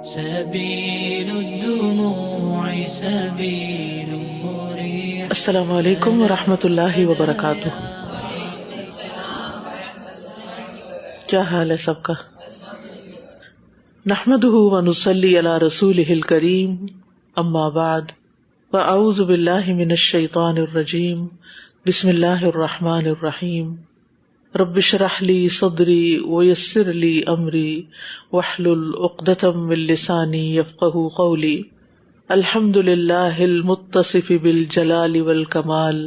سبيل الدموع سبيل مريح. السلام علیکم ورحمۃ اللہ وبرکاتہ. کیا حال ہے سب کا؟ نحمده ونصلی علی رسولہ الکریم، اما بعد، فاعوذ باللہ من الشیطان الرجیم، بسم اللہ الرحمن الرحیم. رب اشرح لی صدری ویسر لی امری واحلل عقدۃ من لسانی یفقہوا قولی. الحمد للہ المتصف بالجلال والکمال،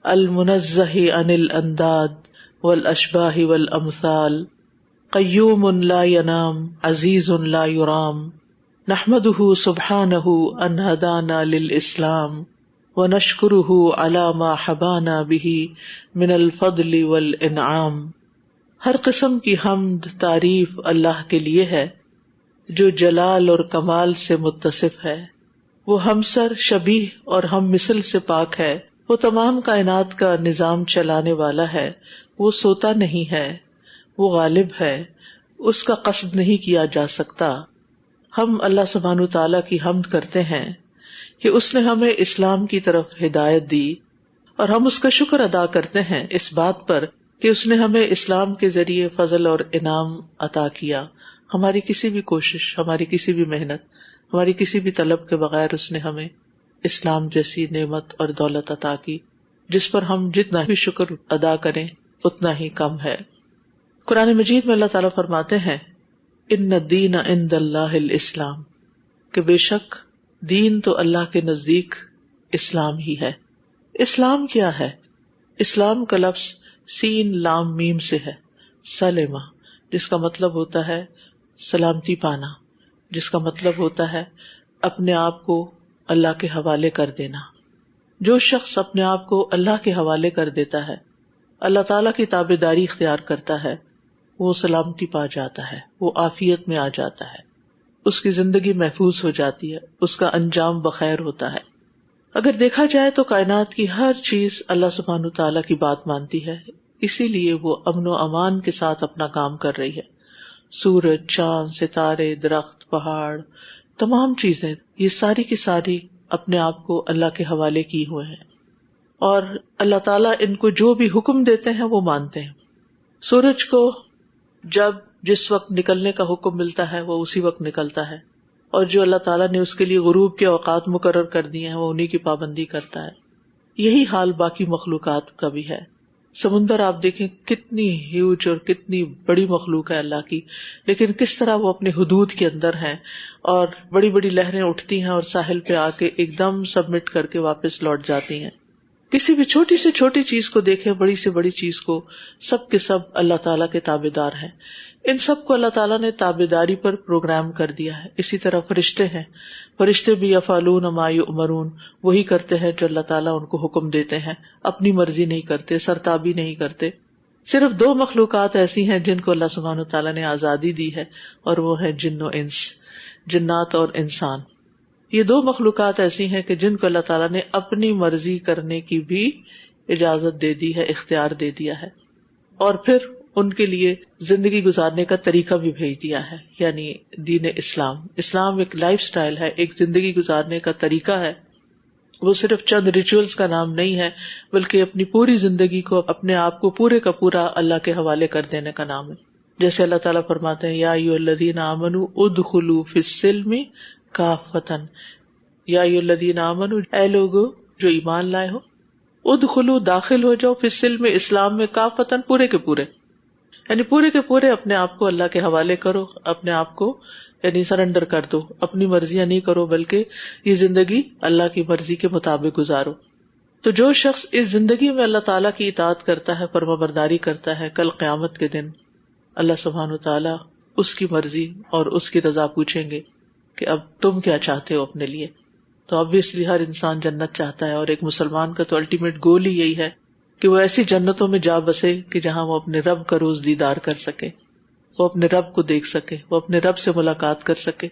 المنزہ عن الانداد والاشباہ والامثال، قیوم لا ینام عزیز لا یرام. نحمدہ سبحانہ ان ہدانا للاسلام ونشکرہ علی ما حبانا بہ من الفضل والانعام. ہر قسم کی حمد تعریف اللہ کے لیے ہے جو جلال اور کمال سے متصف ہے. وہ ہمسر، شبیہ اور ہم مثل سے پاک ہے. وہ تمام کائنات کا نظام چلانے والا ہے. وہ سوتا نہیں ہے، وہ غالب ہے، اس کا قصد نہیں کیا جا سکتا. ہم اللہ سبحانہ وتعالیٰ کی حمد کرتے ہیں کہ اس نے ہمیں اسلام کی طرف ہدایت دی، اور ہم اس کا شکر ادا کرتے ہیں اس بات پر کہ اس نے ہمیں اسلام کے ذریعے فضل اور انعام عطا کیا. ہماری کسی بھی کوشش، ہماری کسی بھی محنت، ہماری کسی بھی طلب کے بغیر اس نے ہمیں اسلام جیسی نعمت اور دولت عطا کی، جس پر ہم جتنا بھی شکر ادا کریں اتنا ہی کم ہے. قرآن مجید میں اللہ تعالیٰ فرماتے ہیں ان الدین عند اللہ الاسلام، کہ بے شک دین تو اللہ کے نزدیک اسلام ہی ہے. اسلام کیا ہے؟ اسلام کا لفظ سین لام میم سے ہے، سلمہ، جس کا مطلب ہوتا ہے سلامتی پانا، جس کا مطلب ہوتا ہے اپنے آپ کو اللہ کے حوالے کر دینا. جو شخص اپنے آپ کو اللہ کے حوالے کر دیتا ہے، اللہ تعالیٰ کی تابعداری اختیار کرتا ہے، وہ سلامتی پا جاتا ہے، وہ عافیت میں آ جاتا ہے، اس کی زندگی محفوظ ہو جاتی ہے، اس کا انجام بخیر ہوتا ہے. اگر دیکھا جائے تو کائنات کی ہر چیز اللہ سبحانہ تعالیٰ کی بات مانتی ہے، اسی لیے وہ امن و امان کے ساتھ اپنا کام کر رہی ہے. سورج، چاند، ستارے، درخت، پہاڑ، تمام چیزیں یہ ساری کی ساری اپنے آپ کو اللہ کے حوالے کی ہوئے ہیں، اور اللہ تعالیٰ ان کو جو بھی حکم دیتے ہیں وہ مانتے ہیں. سورج کو جب جس وقت نکلنے کا حکم ملتا ہے وہ اسی وقت نکلتا ہے، اور جو اللہ تعالیٰ نے اس کے لیے غروب کے اوقات مقرر کر دیے ہیں وہ انہی کی پابندی کرتا ہے. یہی حال باقی مخلوقات کا بھی ہے. سمندر آپ دیکھیں کتنی ہیوج اور کتنی بڑی مخلوق ہے اللہ کی، لیکن کس طرح وہ اپنے حدود کے اندر ہیں، اور بڑی بڑی لہریں اٹھتی ہیں اور ساحل پہ آ کے ایک دم سبمٹ کر کے واپس لوٹ جاتی ہیں. کسی بھی چھوٹی سے چھوٹی چیز کو دیکھیں، بڑی سے بڑی چیز کو، سب کے سب اللہ تعالیٰ کے تابعدار ہیں. ان سب کو اللہ تعالیٰ نے تابعداری پر پروگرام کر دیا ہے. اسی طرح فرشتے ہیں، فرشتے بھی یفعلون ما یؤمرون، وہی کرتے ہیں جو اللہ تعالیٰ ان کو حکم دیتے ہیں، اپنی مرضی نہیں کرتے، سرتابی نہیں کرتے. صرف دو مخلوقات ایسی ہیں جن کو اللہ سبحانہ تعالیٰ نے آزادی دی ہے، اور وہ ہیں جن و انس، جنات اور انسان. یہ دو مخلوقات ایسی ہیں کہ جن کو اللہ تعالیٰ نے اپنی مرضی کرنے کی بھی اجازت دے دی ہے، اختیار دے دیا ہے، اور پھر ان کے لیے زندگی گزارنے کا طریقہ بھی بھیج دیا ہے، یعنی دین اسلام. اسلام ایک لائف سٹائل ہے، ایک زندگی گزارنے کا طریقہ ہے. وہ صرف چند ریچولز کا نام نہیں ہے، بلکہ اپنی پوری زندگی کو، اپنے آپ کو پورے کا پورا اللہ کے حوالے کر دینے کا نام ہے. جیسے اللہ تعالیٰ فرماتے ہیں یا ایھا الذین آمنوا ادخلوا فی السلم کافۃ، یا ایھا الذین آمنوا، اے لوگو جو ایمان لائے ہو، ادخلوا داخل ہو جاؤ، فی السلم اسلام میں، کافۃ پورے کے پورے، یعنی پورے کے پورے اپنے آپ کو اللہ کے حوالے کرو، اپنے آپ کو یعنی سرنڈر کر دو، اپنی مرضیاں نہیں کرو بلکہ یہ زندگی اللہ کی مرضی کے مطابق گزارو. تو جو شخص اس زندگی میں اللہ تعالیٰ کی اطاعت کرتا ہے، فرمانبرداری کرتا ہے، کل قیامت کے دن اللہ سبحانہ وتعالیٰ اس کی مرضی اور اس کی رضا پوچھیں گے کہ اب تم کیا چاہتے ہو اپنے لیے. تو obviously ہر انسان جنت چاہتا ہے، اور ایک مسلمان کا تو الٹیمیٹ گول ہی یہی ہے کہ وہ ایسی جنتوں میں جا بسے کہ جہاں وہ اپنے رب کا روز دیدار کر سکے، وہ اپنے رب کو دیکھ سکے، وہ اپنے رب سے ملاقات کر سکے،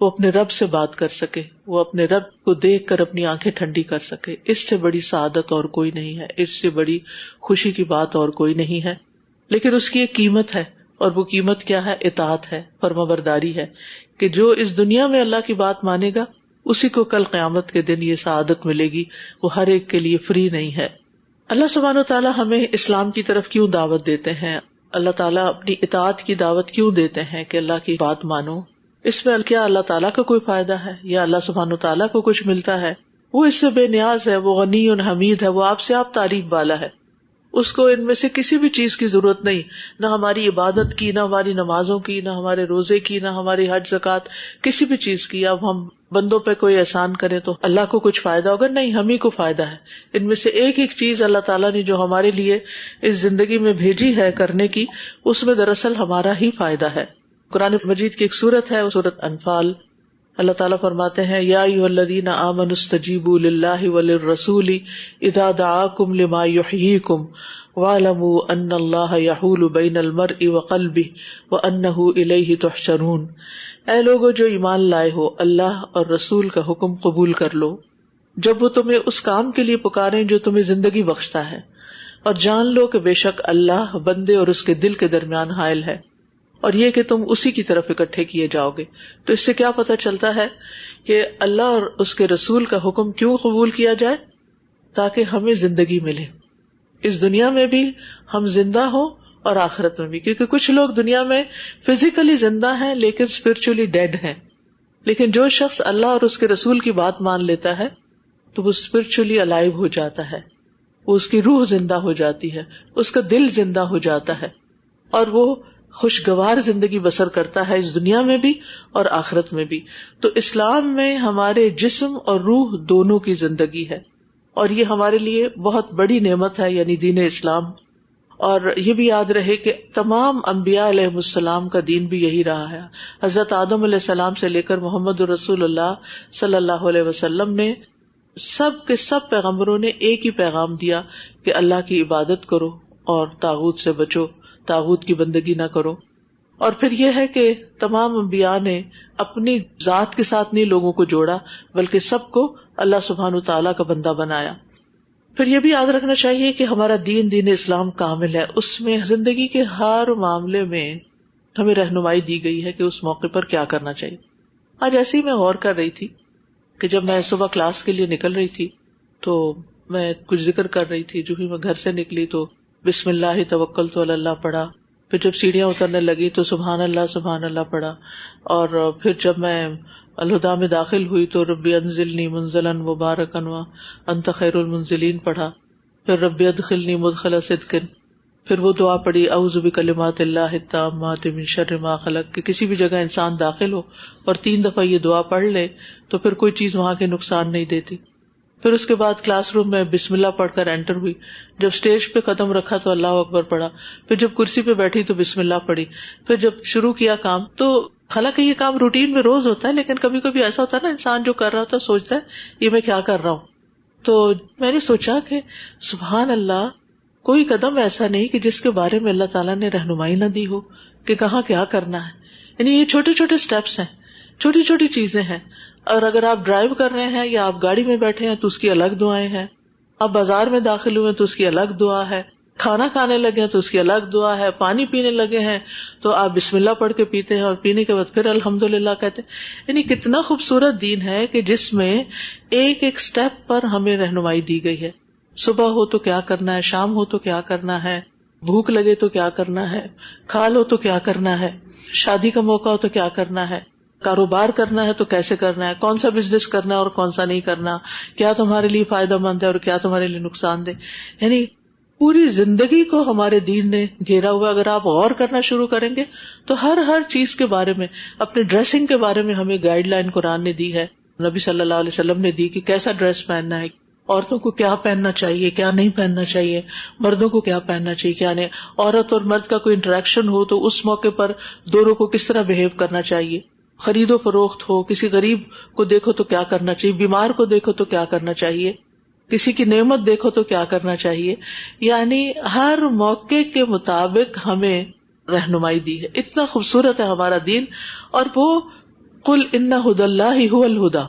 وہ اپنے رب سے بات کر سکے، وہ اپنے رب کو دیکھ کر اپنی آنکھیں ٹھنڈی کر سکے. اس سے بڑی سعادت اور کوئی نہیں ہے، اس سے بڑی خوشی کی بات اور کوئی نہیں ہے. لیکن اس کی ایک قیمت ہے، اور وہ قیمت کیا ہے؟ اطاعت ہے، فرمانبرداری ہے، کہ جو اس دنیا میں اللہ کی بات مانے گا اسی کو کل قیامت کے دن یہ سعادت ملے گی، وہ ہر ایک کے لیے فری نہیں ہے۔ اللہ سبحانہ و تعالیٰ ہمیں اسلام کی طرف کیوں دعوت دیتے ہیں؟ اللہ تعالیٰ اپنی اطاعت کی دعوت کیوں دیتے ہیں کہ اللہ کی بات مانو؟ اس میں کیا اللہ تعالیٰ کا کوئی فائدہ ہے یا اللہ سبحانہ و تعالیٰ کو کچھ ملتا ہے؟ وہ اس سے بے نیاز ہے، وہ غنی حمید ہے، وہ آپ سے آپ تعریف والا ہے، اس کو ان میں سے کسی بھی چیز کی ضرورت نہیں، نہ ہماری عبادت کی، نہ ہماری نمازوں کی، نہ ہمارے روزے کی، نہ ہماری حج زکوٰۃ، کسی بھی چیز کی۔ اب ہم بندوں پہ کوئی احسان کریں تو اللہ کو کچھ فائدہ ہوگا؟ نہیں، ہم ہی کو فائدہ ہے۔ ان میں سے ایک ایک چیز اللہ تعالیٰ نے جو ہمارے لیے اس زندگی میں بھیجی ہے کرنے کی، اس میں دراصل ہمارا ہی فائدہ ہے۔ قرآن مجید کی ایک سورت ہے، وہ سورت انفال، اللہ تعالیٰ فرماتے ہیں یا ایھا الذین آمنوا استجیبوا للہ وللرسول اذا دعاکم لما یحییکم واعلموا ان اللہ یحول بین المرء وقلبہ وانہ الیہ تحشرون۔ اے لوگو جو ایمان لائے ہو، اللہ اور رسول کا حکم قبول کر لو جب وہ تمہیں اس کام کے لیے پکاریں جو تمہیں زندگی بخشتا ہے، اور جان لو کہ بے شک اللہ بندے اور اس کے دل کے درمیان حائل ہے، اور یہ کہ تم اسی کی طرف اکٹھے کیے جاؤ گے۔ تو اس سے کیا پتہ چلتا ہے کہ اللہ اور اس کے رسول کا حکم کیوں قبول کیا جائے؟ تاکہ ہمیں زندگی ملے، اس دنیا میں بھی ہم زندہ ہوں اور آخرت میں بھی، کیونکہ کچھ لوگ دنیا میں فزیکلی زندہ ہیں لیکن اسپرچولی ڈیڈ ہیں، لیکن جو شخص اللہ اور اس کے رسول کی بات مان لیتا ہے تو وہ اسپرچولی الائیو ہو جاتا ہے، وہ اس کی روح زندہ ہو جاتی ہے، اس کا دل زندہ ہو جاتا ہے، اور وہ خوشگوار زندگی بسر کرتا ہے اس دنیا میں بھی اور آخرت میں بھی۔ تو اسلام میں ہمارے جسم اور روح دونوں کی زندگی ہے، اور یہ ہمارے لیے بہت بڑی نعمت ہے، یعنی دین اسلام۔ اور یہ بھی یاد رہے کہ تمام انبیاء علیہ السلام کا دین بھی یہی رہا ہے۔ حضرت آدم علیہ السلام سے لے کر محمد رسول اللہ صلی اللہ علیہ وسلم نے سب کے سب پیغمبروں نے ایک ہی پیغام دیا کہ اللہ کی عبادت کرو اور طاغوت سے بچو، طاغوت کی بندگی نہ کرو۔ اور پھر یہ ہے کہ تمام انبیاء نے اپنی ذات کے ساتھ نہیں لوگوں کو جوڑا، بلکہ سب کو اللہ سبحانہ تعالیٰ کا بندہ بنایا۔ پھر یہ بھی یاد رکھنا چاہیے کہ ہمارا دین اسلام کامل ہے، اس میں زندگی کے ہر معاملے میں ہمیں رہنمائی دی گئی ہے کہ اس موقع پر کیا کرنا چاہیے۔ آج ایسے ہی میں غور کر رہی تھی کہ جب میں صبح کلاس کے لیے نکل رہی تھی تو میں کچھ ذکر کر رہی تھی، جو ہی میں گھر سے نکلی تو بسم اللہ توکلت علی اللہ پڑھا، پھر جب سیڑھیاں اترنے لگی تو سبحان اللہ پڑھا، اور پھر جب میں الہدا میں داخل ہوئی تو ربی انزلنی منزلا مبارکا وانت خیر المنزلین پڑھا، پھر ربی ادخلنی مدخل صدق، پھر وہ دعا پڑھی اعوذ بکلمات اللہ التامات من شر ما خلق، کہ کسی بھی جگہ انسان داخل ہو اور 3 دفعہ یہ دعا پڑھ لے تو پھر کوئی چیز وہاں کے نقصان نہیں دیتی۔ پھر اس کے بعد کلاس روم میں بسم اللہ پڑھ کر انٹر ہوئی، جب اسٹیج پہ قدم رکھا تو اللہ اکبر پڑھا، پھر جب کرسی پہ بیٹھی تو بسم اللہ پڑھی، پھر جب شروع کیا کام، تو حالانکہ یہ کام روٹین میں روز ہوتا ہے لیکن کبھی کبھی ایسا ہوتا ہے نا، انسان جو کر رہا ہوتا ہے سوچتا ہے یہ میں کیا کر رہا ہوں۔ تو میں نے سوچا کہ سبحان اللہ، کوئی قدم ایسا نہیں کہ جس کے بارے میں اللہ تعالیٰ نے رہنمائی نہ دی ہو کہ کہاں کیا کرنا ہے۔ یعنی یہ چھوٹے چھوٹے سٹیپس ہیں، چھوٹی چھوٹی چیزیں ہیں، اور اگر آپ ڈرائیو کر رہے ہیں یا آپ گاڑی میں بیٹھے ہیں تو اس کی الگ دعائیں ہیں، آپ بازار میں داخل ہوئے تو اس کی الگ دعا ہے، کھانا کھانے لگے ہیں تو اس کی الگ دعا ہے، پانی پینے لگے ہیں تو آپ بسم اللہ پڑھ کے پیتے ہیں اور پینے کے بعد پھر الحمدللہ کہتے ہیں۔ یعنی کتنا خوبصورت دین ہے کہ جس میں ایک ایک سٹیپ پر ہمیں رہنمائی دی گئی ہے۔ صبح ہو تو کیا کرنا ہے، شام ہو تو کیا کرنا ہے، بھوک لگے تو کیا کرنا ہے، کھال ہو تو کیا کرنا ہے، شادی کا موقع ہو تو کیا کرنا ہے، کاروبار کرنا ہے تو کیسے کرنا ہے، کون سا بزنس کرنا ہے اور کون سا نہیں کرنا، کیا تمہارے لیے فائدہ مند ہے اور کیا تمہارے لیے نقصان دہ۔ یعنی پوری زندگی کو ہمارے دین نے گھیرا ہوا۔ اگر آپ غور کرنا شروع کریں گے تو ہر چیز کے بارے میں، اپنے ڈریسنگ کے بارے میں ہمیں گائیڈ لائن قرآن نے دی ہے، نبی صلی اللہ علیہ وسلم نے دی کہ کیسا ڈریس پہننا ہے، عورتوں کو کیا پہننا چاہیے، کیا نہیں پہننا چاہیے، مردوں کو کیا پہننا چاہیے، کیا نہیں، عورت اور مرد کا کوئی انٹریکشن ہو تو اس موقع پر دونوں کو کس طرح بہیو کرنا چاہیے، خرید و فروخت ہو، کسی غریب کو دیکھو تو کیا کرنا چاہیے، بیمار کو دیکھو تو کیا کرنا چاہیے، کسی کی نعمت دیکھو تو کیا کرنا چاہیے۔ یعنی ہر موقع کے مطابق ہمیں رہنمائی دی ہے۔ اتنا خوبصورت ہے ہمارا دین، اور وہ قل ان ھدی اللہ ھو الھدی،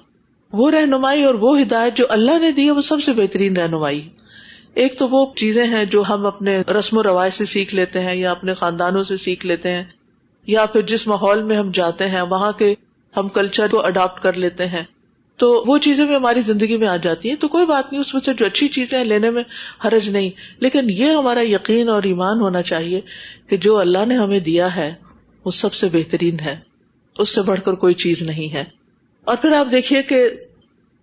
وہ رہنمائی اور وہ ہدایت جو اللہ نے دی ہے وہ سب سے بہترین رہنمائی ہے۔ ایک تو وہ چیزیں ہیں جو ہم اپنے رسم و رواج سے سیکھ لیتے ہیں یا اپنے خاندانوں سے سیکھ لیتے ہیں، یا پھر جس ماحول میں ہم جاتے ہیں وہاں کے ہم کلچر کو اڈاپٹ کر لیتے ہیں، تو وہ چیزیں بھی ہماری زندگی میں آ جاتی ہیں. تو کوئی بات نہیں، اس میں سے جو اچھی چیزیں ہیں لینے میں حرج نہیں، لیکن یہ ہمارا یقین اور ایمان ہونا چاہیے کہ جو اللہ نے ہمیں دیا ہے وہ سب سے بہترین ہے، اس سے بڑھ کر کوئی چیز نہیں ہے. اور پھر آپ دیکھیے کہ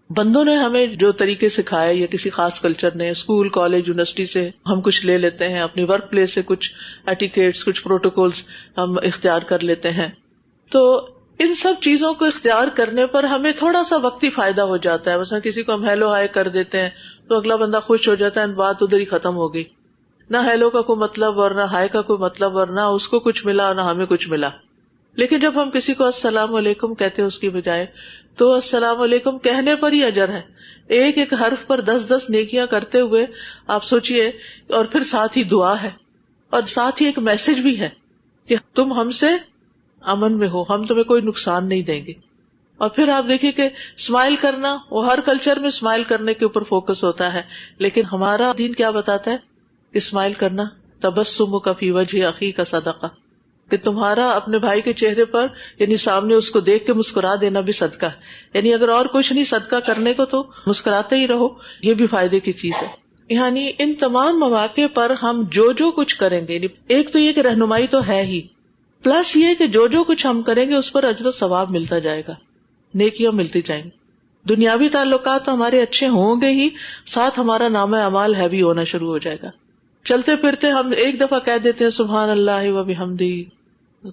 بندوں نے ہمیں جو طریقے سکھائے یا کسی خاص کلچر نے، اسکول کالج یونیورسٹی سے ہم کچھ لے لیتے ہیں، اپنی ورک پلیس سے کچھ ایٹیکیٹس کچھ پروٹوکولز ہم اختیار کر لیتے ہیں. تو ان سب چیزوں کو اختیار کرنے پر ہمیں تھوڑا سا وقتی فائدہ ہو جاتا ہے. مثلا کسی کو ہم ہیلو ہائے کر دیتے ہیں تو اگلا بندہ خوش ہو جاتا ہے، بات ادھر ہی ختم ہو گئی. نہ ہیلو کا کوئی مطلب اور نہ ہائے کا کوئی مطلب، اور نہ اس کو کچھ ملا نہ ہمیں کچھ ملا. لیکن جب ہم کسی کو السلام علیکم کہتے ہیں اس کی بجائے، تو السلام علیکم کہنے پر ہی اجر ہے. ایک ایک حرف پر 10 نیکیاں کرتے ہوئے آپ سوچئے، اور پھر ساتھ ہی دعا ہے اور ساتھ ہی ایک میسج بھی ہے کہ تم ہم سے امن میں ہو، ہم تمہیں کوئی نقصان نہیں دیں گے. اور پھر آپ دیکھیے کہ اسمائل کرنا، وہ ہر کلچر میں اسمائل کرنے کے اوپر فوکس ہوتا ہے، لیکن ہمارا دین کیا بتاتا ہے کہ اسمائل کرنا تبسمک فی وجہ اخیک صدقہ، کہ تمہارا اپنے بھائی کے چہرے پر یعنی سامنے اس کو دیکھ کے مسکرا دینا بھی صدقہ ہے. یعنی اگر اور کچھ نہیں صدقہ کرنے کو تو مسکراتے ہی رہو، یہ بھی فائدے کی چیز ہے. یعنی ان تمام مواقع پر ہم جو کچھ کریں گے، ایک تو یہ کہ رہنمائی تو ہے ہی، پلس یہ کہ جو کچھ ہم کریں گے اس پر اجر و ثواب ملتا جائے گا، نیکیاں ملتی جائیں گی. دنیاوی تعلقات تو ہمارے اچھے ہوں گے ہی، ساتھ ہمارا نام اعمال ہیوی ہونا شروع ہو جائے گا. چلتے پھرتے ہم ایک دفعہ کہہ دیتے ہیں سبحان اللہ و بحمدہ،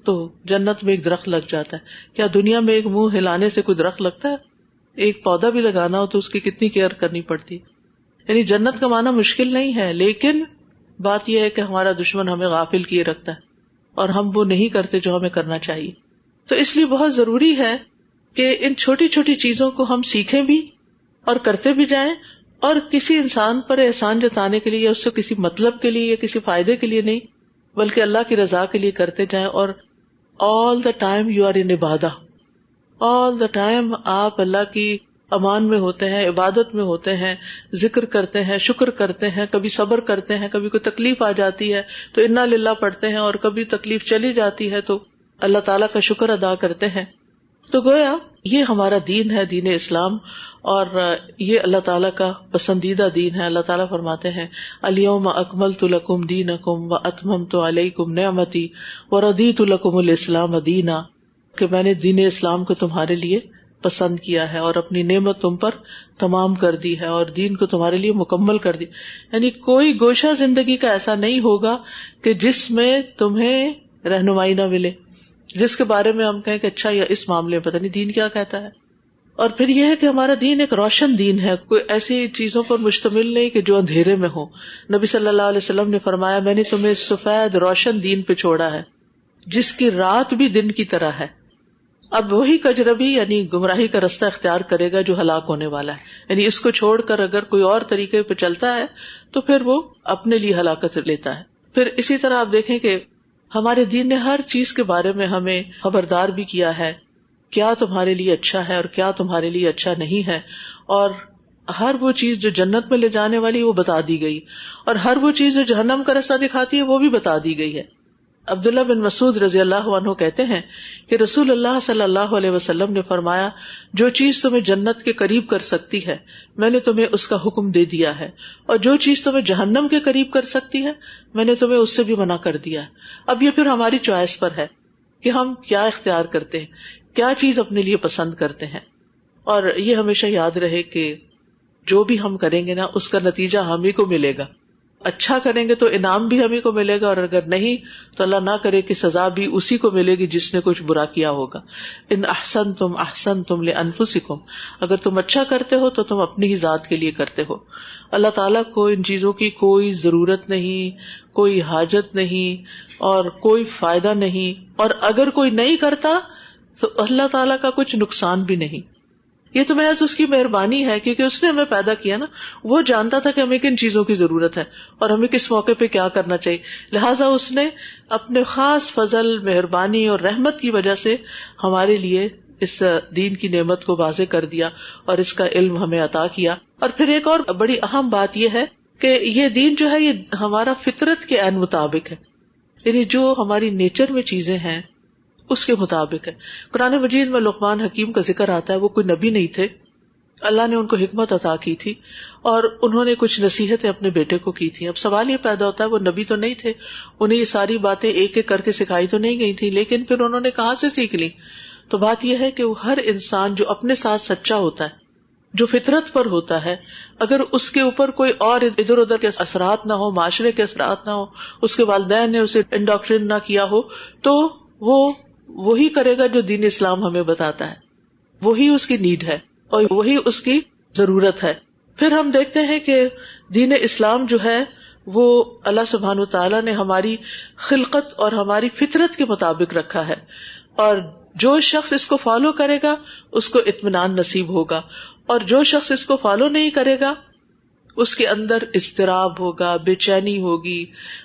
تو جنت میں ایک درخت لگ جاتا ہے. کیا دنیا میں ایک منہ ہلانے سے کوئی درخت لگتا ہے؟ ایک پودا بھی لگانا ہو تو اس کی کتنی کیئر کرنی پڑتی. یعنی جنت کا معنی مشکل نہیں ہے، لیکن بات یہ ہے کہ ہمارا دشمن ہمیں غافل کیے رکھتا ہے اور ہم وہ نہیں کرتے جو ہمیں کرنا چاہیے. تو اس لیے بہت ضروری ہے کہ ان چھوٹی چھوٹی چیزوں کو ہم سیکھیں بھی اور کرتے بھی جائیں، اور کسی انسان پر احسان جتانے کے لیے یا اس سے کسی مطلب کے لیے یا کسی فائدے کے لیے نہیں، بلکہ اللہ کی رضا کے لیے کرتے جائیں. اور all the time you are in Ubadah, all the time آپ اللہ کی امان میں ہوتے ہیں، عبادت میں ہوتے ہیں، ذکر کرتے ہیں، شکر کرتے ہیں، کبھی صبر کرتے ہیں، کبھی کوئی تکلیف آ جاتی ہے تو انا للہ پڑھتے ہیں، اور کبھی تکلیف چلی جاتی ہے تو اللہ تعالیٰ کا شکر ادا کرتے ہیں. تو گویا یہ ہمارا دین ہے، دین اسلام، اور یہ اللہ تعالیٰ کا پسندیدہ دین ہے. اللہ تعالیٰ فرماتے ہیں الیوم اکملت لکم دینکم واتممت علیکم نعمتی ورضیت لکم الاسلام دینا، کہ میں نے دین اسلام کو تمہارے لیے پسند کیا ہے اور اپنی نعمت تم پر تمام کر دی ہے اور دین کو تمہارے لیے مکمل کر دی. یعنی کوئی گوشہ زندگی کا ایسا نہیں ہوگا کہ جس میں تمہیں رہنمائی نہ ملے، جس کے بارے میں ہم کہیں کہ اچھا یا اس معاملے میں پتہ نہیں دین کیا کہتا ہے. اور پھر یہ ہے کہ ہمارا دین ایک روشن دین ہے، کوئی ایسی چیزوں پر مشتمل نہیں کہ جو اندھیرے میں ہو. نبی صلی اللہ علیہ وسلم نے فرمایا میں نے تمہیں سفید روشن دین پہ چھوڑا ہے جس کی رات بھی دن کی طرح ہے. اب وہی کجربی یعنی گمراہی کا رستہ اختیار کرے گا جو ہلاک ہونے والا ہے. یعنی اس کو چھوڑ کر اگر کوئی اور طریقے پہ چلتا ہے تو پھر وہ اپنے لیے ہلاکت لیتا ہے. پھر اسی طرح آپ دیکھیں کہ ہمارے دین نے ہر چیز کے بارے میں ہمیں خبردار بھی کیا ہے، کیا تمہارے لیے اچھا ہے اور کیا تمہارے لیے اچھا نہیں ہے. اور ہر وہ چیز جو جنت میں لے جانے والی وہ بتا دی گئی، اور ہر وہ چیز جو جہنم کا راستہ دکھاتی ہے وہ بھی بتا دی گئی ہے. عبداللہ بن مسعود رضی اللہ عنہ کہتے ہیں کہ رسول اللہ صلی اللہ علیہ وسلم نے فرمایا جو چیز تمہیں جنت کے قریب کر سکتی ہے میں نے تمہیں اس کا حکم دے دیا ہے، اور جو چیز تمہیں جہنم کے قریب کر سکتی ہے میں نے تمہیں اس سے بھی منع کر دیا ہے. اب یہ پھر ہماری چوائس پر ہے کہ ہم کیا اختیار کرتے ہیں، کیا چیز اپنے لیے پسند کرتے ہیں. اور یہ ہمیشہ یاد رہے کہ جو بھی ہم کریں گے نا اس کا نتیجہ ہم ہی کو ملے گا. اچھا کریں گے تو انعام بھی ہم ہی کو ملے گا، اور اگر نہیں تو اللہ نہ کرے کہ سزا بھی اسی کو ملے گی جس نے کچھ برا کیا ہوگا. ان احسنتم احسنتم لانفسکم، اگر تم اچھا کرتے ہو تو تم اپنی ہی ذات کے لیے کرتے ہو. اللہ تعالیٰ کو ان چیزوں کی کوئی ضرورت نہیں، کوئی حاجت نہیں اور کوئی فائدہ نہیں، اور اگر کوئی نہیں کرتا تو اللہ تعالیٰ کا کچھ نقصان بھی نہیں. یہ تو محض اس کی مہربانی ہے کیونکہ اس نے ہمیں پیدا کیا نا، وہ جانتا تھا کہ ہمیں کن چیزوں کی ضرورت ہے اور ہمیں کس موقع پہ کیا کرنا چاہیے، لہٰذا اس نے اپنے خاص فضل، مہربانی اور رحمت کی وجہ سے ہمارے لیے اس دین کی نعمت کو واضح کر دیا اور اس کا علم ہمیں عطا کیا. اور پھر ایک اور بڑی اہم بات یہ ہے کہ یہ دین جو ہے یہ ہمارا فطرت کے عین مطابق ہے، یعنی جو ہماری نیچر میں چیزیں ہیں اس کے مطابق ہے. قرآن مجید میں لقمان حکیم کا ذکر آتا ہے. وہ کوئی نبی نہیں تھے، اللہ نے ان کو حکمت عطا کی تھی اور انہوں نے کچھ نصیحتیں اپنے بیٹے کو کی تھی. اب سوال یہ پیدا ہوتا ہے وہ نبی تو نہیں تھے، انہیں یہ ساری باتیں ایک ایک کر کے سکھائی تو نہیں گئی تھی، لیکن پھر انہوں نے کہاں سے سیکھ لی؟ تو بات یہ ہے کہ وہ ہر انسان جو اپنے ساتھ سچا ہوتا ہے، جو فطرت پر ہوتا ہے، اگر اس کے اوپر کوئی اور ادھر ادھر کے اثرات نہ ہو، معاشرے کے اثرات نہ ہو، اس کے والدین نے اسے انڈاکٹرین نہ کیا ہو، تو وہ وہی کرے گا جو دین اسلام ہمیں بتاتا ہے. وہی اس کی نیڈ ہے اور وہی اس کی ضرورت ہے. پھر ہم دیکھتے ہیں کہ دین اسلام جو ہے وہ اللہ سبحانہ وتعالیٰ نے ہماری خلقت اور ہماری فطرت کے مطابق رکھا ہے، اور جو شخص اس کو فالو کرے گا اس کو اطمینان نصیب ہوگا، اور جو شخص اس کو فالو نہیں کرے گا اس کے اندر اضطراب ہوگا، بے چینی ہوگی،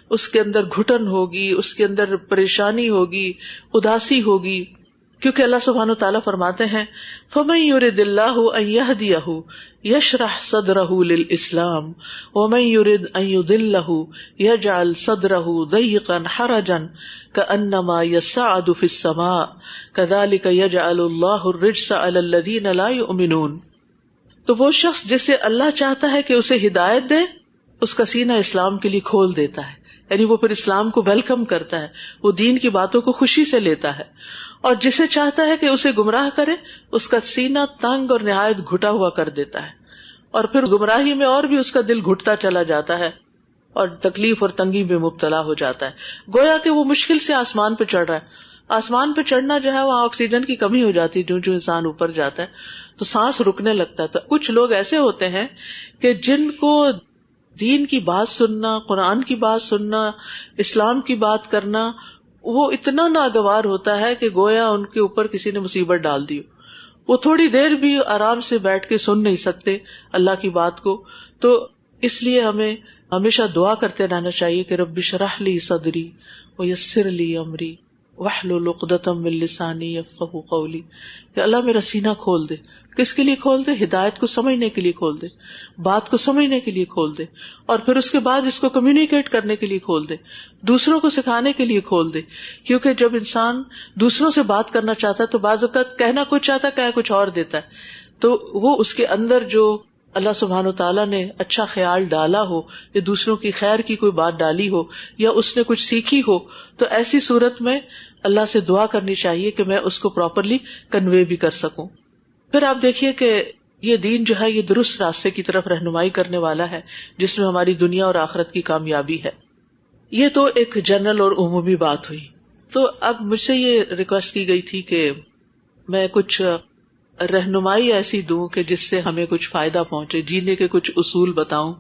اس کے اندر گھٹن ہوگی، اس کے اندر پریشانی ہوگی، اداسی ہوگی. کیونکہ اللہ سبحانہ وتعالیٰ فرماتے ہیں فَمَن يُرِدِ اللَّهُ أَن يَهْدِيَهُ يَشْرَحْ صَدْرَهُ لِلْإِسْلَامِ وَمَن يُرِدْ أَن يُضِلَّهُ يَجْعَلْ صَدْرَهُ ضَيِّقًا حَرَجًا كَأَنَّمَا يَصَّعَّدُ فِي السَّمَاءِ كَذَلِكَ يَجْعَلُ اللَّهُ الرِّجْسَ عَلَى الَّذِينَ لَا يُؤْمِنُونَ. تو وہ شخص جسے اللہ چاہتا ہے کہ اسے ہدایت دے، اس کا سینہ اسلام کے لیے کھول دیتا ہے، یعنی وہ پھر اسلام کو ویلکم کرتا ہے، وہ دین کی باتوں کو خوشی سے لیتا ہے. اور جسے چاہتا ہے کہ اسے گمراہ کرے، اس کا سینہ تنگ اور نہایت گھٹا ہوا کر دیتا ہے، اور پھر گمراہی میں اور بھی اس کا دل گھٹتا چلا جاتا ہے اور تکلیف اور تنگی میں مبتلا ہو جاتا ہے. گویا کہ وہ مشکل سے آسمان پہ چڑھ رہا ہے. آسمان پہ چڑھنا جو ہے وہاں آکسیجن کی کمی ہو جاتی ہے، جو انسان اوپر جاتا ہے تو سانس رکنے لگتا ہے. تو کچھ لوگ ایسے ہوتے ہیں کہ جن کو دین کی بات سننا، قرآن کی بات سننا، اسلام کی بات کرنا وہ اتنا ناگوار ہوتا ہے کہ گویا ان کے اوپر کسی نے مصیبت ڈال دی. وہ تھوڑی دیر بھی آرام سے بیٹھ کے سن نہیں سکتے اللہ کی بات کو. تو اس لیے ہمیں ہمیشہ دعا کرتے رہنا چاہیے کہ رب اشرح لی صدری ویسر لی امری واحلل عقدۃ من لسانی یفقہوا قولی، کہ اللہ میرا سینہ کھول دے. کس کے لیے کھول دے؟ ہدایت کو سمجھنے کے لیے کھول دے، بات کو سمجھنے کے لیے کھول دے، اور پھر اس کے بعد اس کو کمیونیکیٹ کرنے کے لیے کھول دے، دوسروں کو سکھانے کے لیے کھول دے. کیونکہ جب انسان دوسروں سے بات کرنا چاہتا ہے تو بعض اوقات کہنا کچھ چاہتا ہے، کہہ کچھ اور دیتا ہے. تو وہ اس کے اندر جو اللہ سبحانہ وتعالیٰ نے اچھا خیال ڈالا ہو یا دوسروں کی خیر کی کوئی بات ڈالی ہو یا اس نے کچھ سیکھی ہو، تو ایسی صورت میں اللہ سے دعا کرنی چاہیے کہ میں اس کو پراپرلی کنوے بھی کر سکوں. پھر آپ دیکھیے کہ یہ دین جو ہے یہ درست راستے کی طرف رہنمائی کرنے والا ہے جس میں ہماری دنیا اور آخرت کی کامیابی ہے. یہ تو ایک جنرل اور عمومی بات ہوئی. تو اب مجھ سے یہ ریکویسٹ کی گئی تھی کہ میں کچھ رہنمائی ایسی دوں کہ جس سے ہمیں کچھ فائدہ پہنچے، جینے کے کچھ اصول بتاؤں.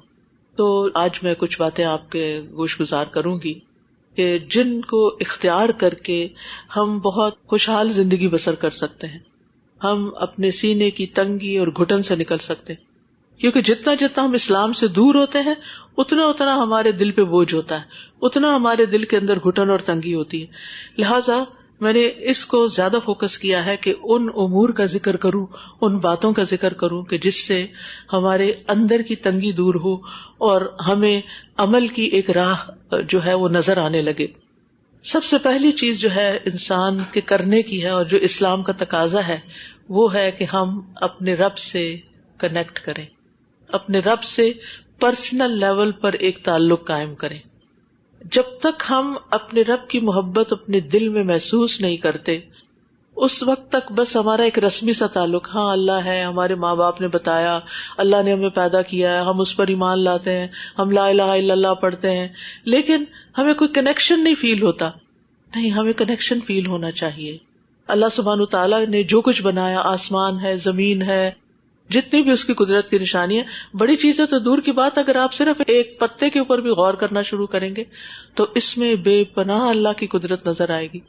تو آج میں کچھ باتیں آپ کے گوش گزار کروں گی کہ جن کو اختیار کر کے ہم بہت خوشحال زندگی بسر کر سکتے ہیں، ہم اپنے سینے کی تنگی اور گھٹن سے نکل سکتے ہیں. کیونکہ جتنا جتنا ہم اسلام سے دور ہوتے ہیں اتنا اتنا ہمارے دل پہ بوجھ ہوتا ہے، اتنا ہمارے دل کے اندر گھٹن اور تنگی ہوتی ہے. لہٰذا میں نے اس کو زیادہ فوکس کیا ہے کہ ان امور کا ذکر کروں، ان باتوں کا ذکر کروں کہ جس سے ہمارے اندر کی تنگی دور ہو اور ہمیں عمل کی ایک راہ جو ہے وہ نظر آنے لگے. سب سے پہلی چیز جو ہے انسان کے کرنے کی ہے اور جو اسلام کا تقاضا ہے وہ ہے کہ ہم اپنے رب سے کنیکٹ کریں، اپنے رب سے پرسنل لیول پر ایک تعلق قائم کریں. جب تک ہم اپنے رب کی محبت اپنے دل میں محسوس نہیں کرتے اس وقت تک بس ہمارا ایک رسمی سا تعلق، ہاں اللہ ہے، ہمارے ماں باپ نے بتایا، اللہ نے ہمیں پیدا کیا ہے، ہم اس پر ایمان لاتے ہیں، ہم لا الہ الا اللہ پڑھتے ہیں، لیکن ہمیں کوئی کنیکشن نہیں فیل ہوتا. نہیں، ہمیں کنیکشن فیل ہونا چاہیے. اللہ سبحانہ تعالیٰ نے جو کچھ بنایا، آسمان ہے، زمین ہے، جتنی بھی اس کی قدرت کی نشانی ہے، بڑی چیزیں تو دور کی بات، اگر آپ صرف ایک پتے کے اوپر بھی غور کرنا شروع کریں گے تو اس میں بے پناہ اللہ کی قدرت نظر آئے گی.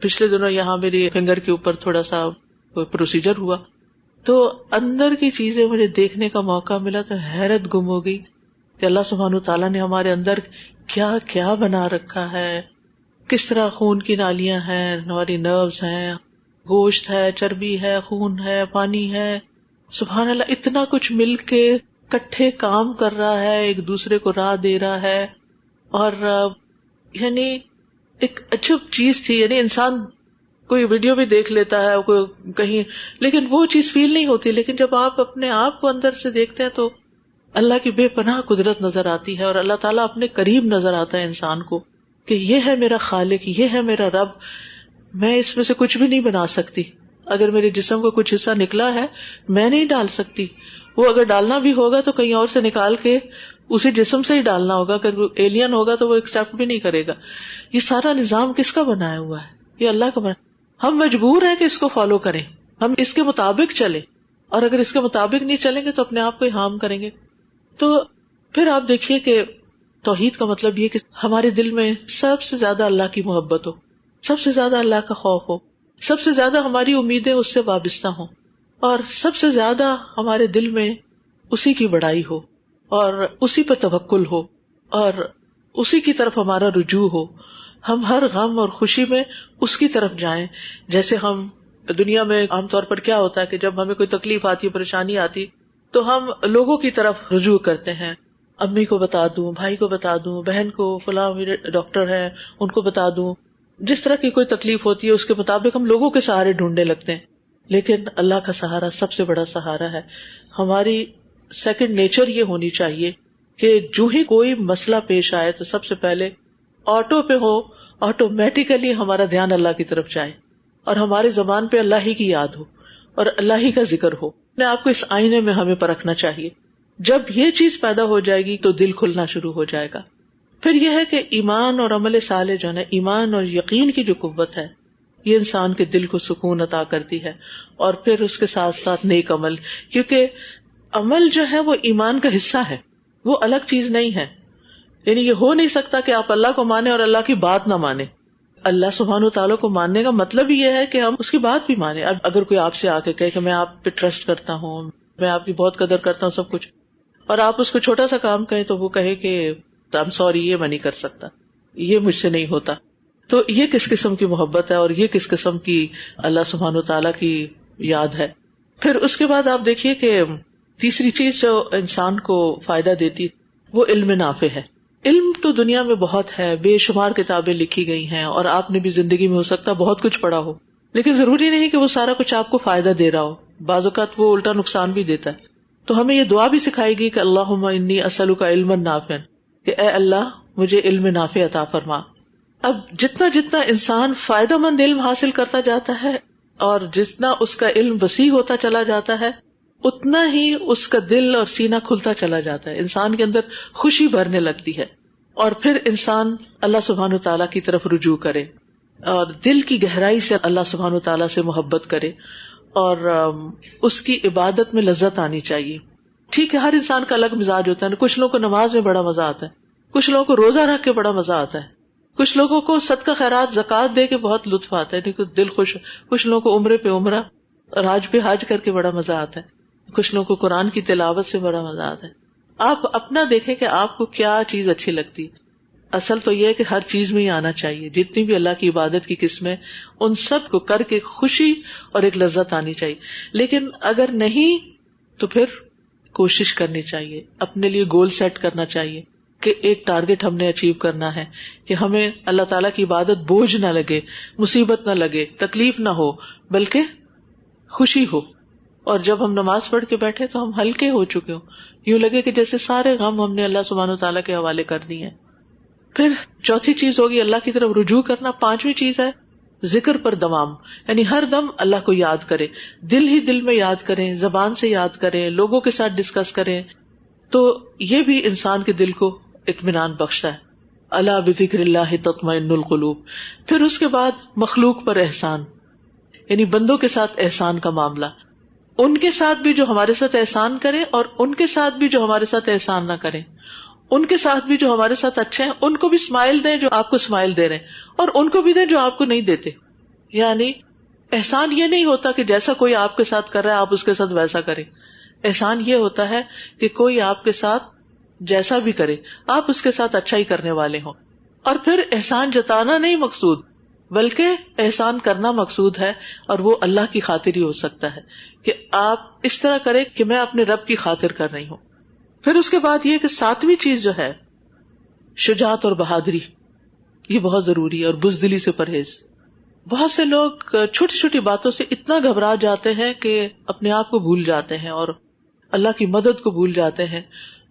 پچھلے دنوں یہاں میری فنگر کے اوپر تھوڑا سا پروسیجر ہوا تو اندر کی چیزیں مجھے دیکھنے کا موقع ملا تو حیرت گم ہو گئی کہ اللہ سبحانہ تعالیٰ نے ہمارے اندر کیا کیا بنا رکھا ہے، کس طرح خون کی نالیاں ہیں، ہماری نروز ہیں، گوشت ہے، چربی ہے، خون ہے، پانی ہے. سبحان اللہ، اتنا کچھ مل کے کٹھے کام کر رہا ہے، ایک دوسرے کو راہ دے رہا ہے، اور یعنی ایک عجب چیز تھی. یعنی انسان کوئی ویڈیو بھی دیکھ لیتا ہے کوئی کہیں، لیکن وہ چیز فیل نہیں ہوتی. لیکن جب آپ اپنے آپ کو اندر سے دیکھتے ہیں تو اللہ کی بے پناہ قدرت نظر آتی ہے، اور اللہ تعالیٰ اپنے قریب نظر آتا ہے انسان کو کہ یہ ہے میرا خالق، یہ ہے میرا رب. میں اس میں سے کچھ بھی نہیں بنا سکتی. اگر میرے جسم کو کچھ حصہ نکلا ہے میں نہیں ڈال سکتی، وہ اگر ڈالنا بھی ہوگا تو کہیں اور سے نکال کے اسی جسم سے ہی ڈالنا ہوگا. اگر ایلین ہوگا تو وہ ایکسپٹ بھی نہیں کرے گا. یہ سارا نظام کس کا بنایا ہوا ہے؟ یہ اللہ کا بنا. ہم مجبور ہیں کہ اس کو فالو کریں، ہم اس کے مطابق چلیں، اور اگر اس کے مطابق نہیں چلیں گے تو اپنے آپ کو ہی ہارم کریں گے. تو پھر آپ دیکھیے کہ توحید کا مطلب یہ کہ ہمارے دل میں سب سے زیادہ اللہ کی محبت ہو، سب سے زیادہ اللہ کا خوف ہو، سب سے زیادہ ہماری امیدیں اس سے وابستہ ہوں، اور سب سے زیادہ ہمارے دل میں اسی کی بڑائی ہو، اور اسی پر توکل ہو، اور اسی کی طرف ہمارا رجوع ہو. ہم ہر غم اور خوشی میں اس کی طرف جائیں. جیسے ہم دنیا میں عام طور پر کیا ہوتا ہے کہ جب ہمیں کوئی تکلیف آتی، پریشانی آتی، تو ہم لوگوں کی طرف رجوع کرتے ہیں. امی کو بتا دوں، بھائی کو بتا دوں، بہن کو، فلاں میرے ڈاکٹر ہیں ان کو بتا دوں. جس طرح کی کوئی تکلیف ہوتی ہے اس کے مطابق ہم لوگوں کے سہارے ڈھونڈنے لگتے ہیں. لیکن اللہ کا سہارا سب سے بڑا سہارا ہے. ہماری سیکنڈ نیچر یہ ہونی چاہیے کہ جو ہی کوئی مسئلہ پیش آئے تو سب سے پہلے آٹو پہ ہو، آٹومیٹیکلی ہمارا دھیان اللہ کی طرف جائے، اور ہماری زبان پہ اللہ ہی کی یاد ہو اور اللہ ہی کا ذکر ہو. اپنے آپ کو اس آئینے میں ہمیں پرکھنا چاہیے. جب یہ چیز پیدا ہو جائے گی تو دل کھلنا شروع ہو جائے گا. پھر یہ ہے کہ ایمان اور عمل صالح جو ہے، ایمان اور یقین کی جو قوت ہے، یہ انسان کے دل کو سکون عطا کرتی ہے. اور پھر اس کے ساتھ ساتھ نیک عمل، کیونکہ عمل جو ہے وہ ایمان کا حصہ ہے، وہ الگ چیز نہیں ہے. یعنی یہ ہو نہیں سکتا کہ آپ اللہ کو مانیں اور اللہ کی بات نہ مانیں. اللہ سبحانہ وتعالیٰ کو ماننے کا مطلب یہ ہے کہ ہم اس کی بات بھی مانیں. اب اگر کوئی آپ سے آ کے کہے کہ میں آپ پہ ٹرسٹ کرتا ہوں، میں آپ کی بہت قدر کرتا ہوں سب کچھ، اور آپ اس کو چھوٹا سا کام کہیں تو وہ کہے کہ I'm sorry، یہ میں نہیں کر سکتا، یہ مجھ سے نہیں ہوتا، تو یہ کس قسم کی محبت ہے اور یہ کس قسم کی اللہ سبحانہ وتعالیٰ کی یاد ہے. پھر اس کے بعد آپ دیکھیے کہ تیسری چیز جو انسان کو فائدہ دیتی وہ علم نافع ہے. علم تو دنیا میں بہت ہے، بے شمار کتابیں لکھی گئی ہیں، اور آپ نے بھی زندگی میں ہو سکتا بہت کچھ پڑھا ہو، لیکن ضروری نہیں کہ وہ سارا کچھ آپ کو فائدہ دے رہا ہو. بعض اوقات وہ الٹا نقصان بھی دیتا ہے. تو ہمیں یہ دعا بھی سکھائی گئی کہ اللہم انی اسألک علما نافعا، کہ اے اللہ مجھے علم نافع عطا فرما. اب جتنا جتنا انسان فائدہ مند علم حاصل کرتا جاتا ہے اور جتنا اس کا علم وسیع ہوتا چلا جاتا ہے، اتنا ہی اس کا دل اور سینہ کھلتا چلا جاتا ہے. انسان کے اندر خوشی بھرنے لگتی ہے، اور پھر انسان اللہ سبحانہ تعالیٰ کی طرف رجوع کرے اور دل کی گہرائی سے اللہ سبحانہ تعالیٰ سے محبت کرے، اور اس کی عبادت میں لذت آنی چاہیے. ٹھیک ہے، ہر انسان کا الگ مزاج ہوتا ہے. کچھ لوگوں کو نماز میں بڑا مزہ آتا ہے، کچھ لوگوں کو روزہ رکھ کے بڑا مزہ آتا ہے، کچھ لوگوں کو صدقہ خیرات زکوٰۃ دے کے بہت لطف آتا ہے، دل خوش. کچھ لوگوں کو عمرے پہ عمرہ اور حج پہ حج کر کے بڑا مزہ آتا ہے، کچھ لوگوں کو قرآن کی تلاوت سے بڑا مزہ آتا ہے. آپ اپنا دیکھیں کہ آپ کو کیا چیز اچھی لگتی. اصل تو یہ ہے کہ ہر چیز میں ہی آنا چاہیے. جتنی بھی اللہ کی عبادت کی قسمیں، ان سب کو کر کے خوشی اور ایک لذت آنی چاہیے. لیکن اگر نہیں تو پھر کوشش کرنی چاہیے، اپنے لیے گول سیٹ کرنا چاہیے کہ ایک ٹارگٹ ہم نے اچیو کرنا ہے، کہ ہمیں اللہ تعالیٰ کی عبادت بوجھ نہ لگے، مصیبت نہ لگے، تکلیف نہ ہو، بلکہ خوشی ہو. اور جب ہم نماز پڑھ کے بیٹھے تو ہم ہلکے ہو چکے ہوں، یوں لگے کہ جیسے سارے غم ہم نے اللہ سبحانہ تعالیٰ کے حوالے کر دیے. پھر چوتھی چیز ہوگی اللہ کی طرف رجوع کرنا. پانچویں چیز ہے ذکر پر دوام، یعنی ہر دم اللہ کو یاد کرے، دل ہی دل میں یاد کریں، زبان سے یاد کریں، لوگوں کے ساتھ ڈسکس کریں. تو یہ بھی انسان کے دل کو اطمینان بخشتا ہے. الا بذکر اللہ تطمئن القلوب. پھر اس کے بعد مخلوق پر احسان، یعنی بندوں کے ساتھ احسان کا معاملہ، ان کے ساتھ بھی جو ہمارے ساتھ احسان کریں اور ان کے ساتھ بھی جو ہمارے ساتھ احسان نہ کریں. ان کے ساتھ بھی جو ہمارے ساتھ اچھے ہیں ان کو بھی اسمائل دیں جو آپ کو اسمائل دے رہے ہیں، اور ان کو بھی دیں جو آپ کو نہیں دیتے. یعنی احسان یہ نہیں ہوتا کہ جیسا کوئی آپ کے ساتھ کر رہا ہے آپ اس کے ساتھ ویسا کریں. احسان یہ ہوتا ہے کہ کوئی آپ کے ساتھ جیسا بھی کرے آپ اس کے ساتھ اچھا ہی کرنے والے ہوں. اور پھر احسان جتانا نہیں مقصود، بلکہ احسان کرنا مقصود ہے، اور وہ اللہ کی خاطر ہی ہو سکتا ہے کہ آپ اس طرح کریں کہ میں اپنے رب کی خاطر کر رہی ہوں. پھر اس کے بعد یہ کہ 7ویں چیز جو ہے شجاعت اور بہادری، یہ بہت ضروری ہے، اور بزدلی سے پرہیز. بہت سے لوگ چھوٹی چھوٹی باتوں سے اتنا گھبرا جاتے ہیں کہ اپنے آپ کو بھول جاتے ہیں اور اللہ کی مدد کو بھول جاتے ہیں.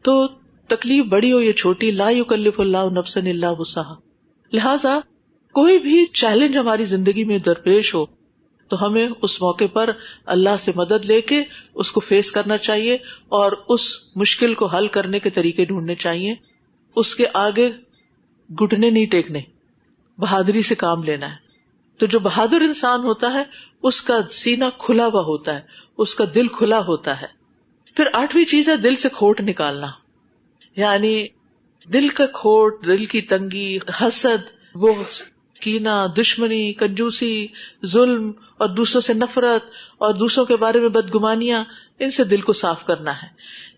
تو تکلیف بڑی ہو یا چھوٹی، لا یکلف اللہ نفسا الا وسعہا. لہذا کوئی بھی چیلنج ہماری زندگی میں درپیش ہو تو ہمیں اس موقع پر اللہ سے مدد لے کے اس کو فیس کرنا چاہیے اور اس مشکل کو حل کرنے کے طریقے ڈھونڈنے چاہیے. اس کے آگے گھٹنے نہیں ٹیکنے، بہادری سے کام لینا ہے. تو جو بہادر انسان ہوتا ہے اس کا سینہ کھلا ہوا ہوتا ہے، اس کا دل کھلا ہوتا ہے. پھر 8ویں چیز ہے دل سے کھوٹ نکالنا، یعنی دل کا کھوٹ، دل کی تنگی، حسد، بغض، کینہ، دشمنی، کنجوسی، ظلم اور دوسروں سے نفرت اور دوسروں کے بارے میں بدگمانیاں، ان سے دل کو صاف کرنا ہے.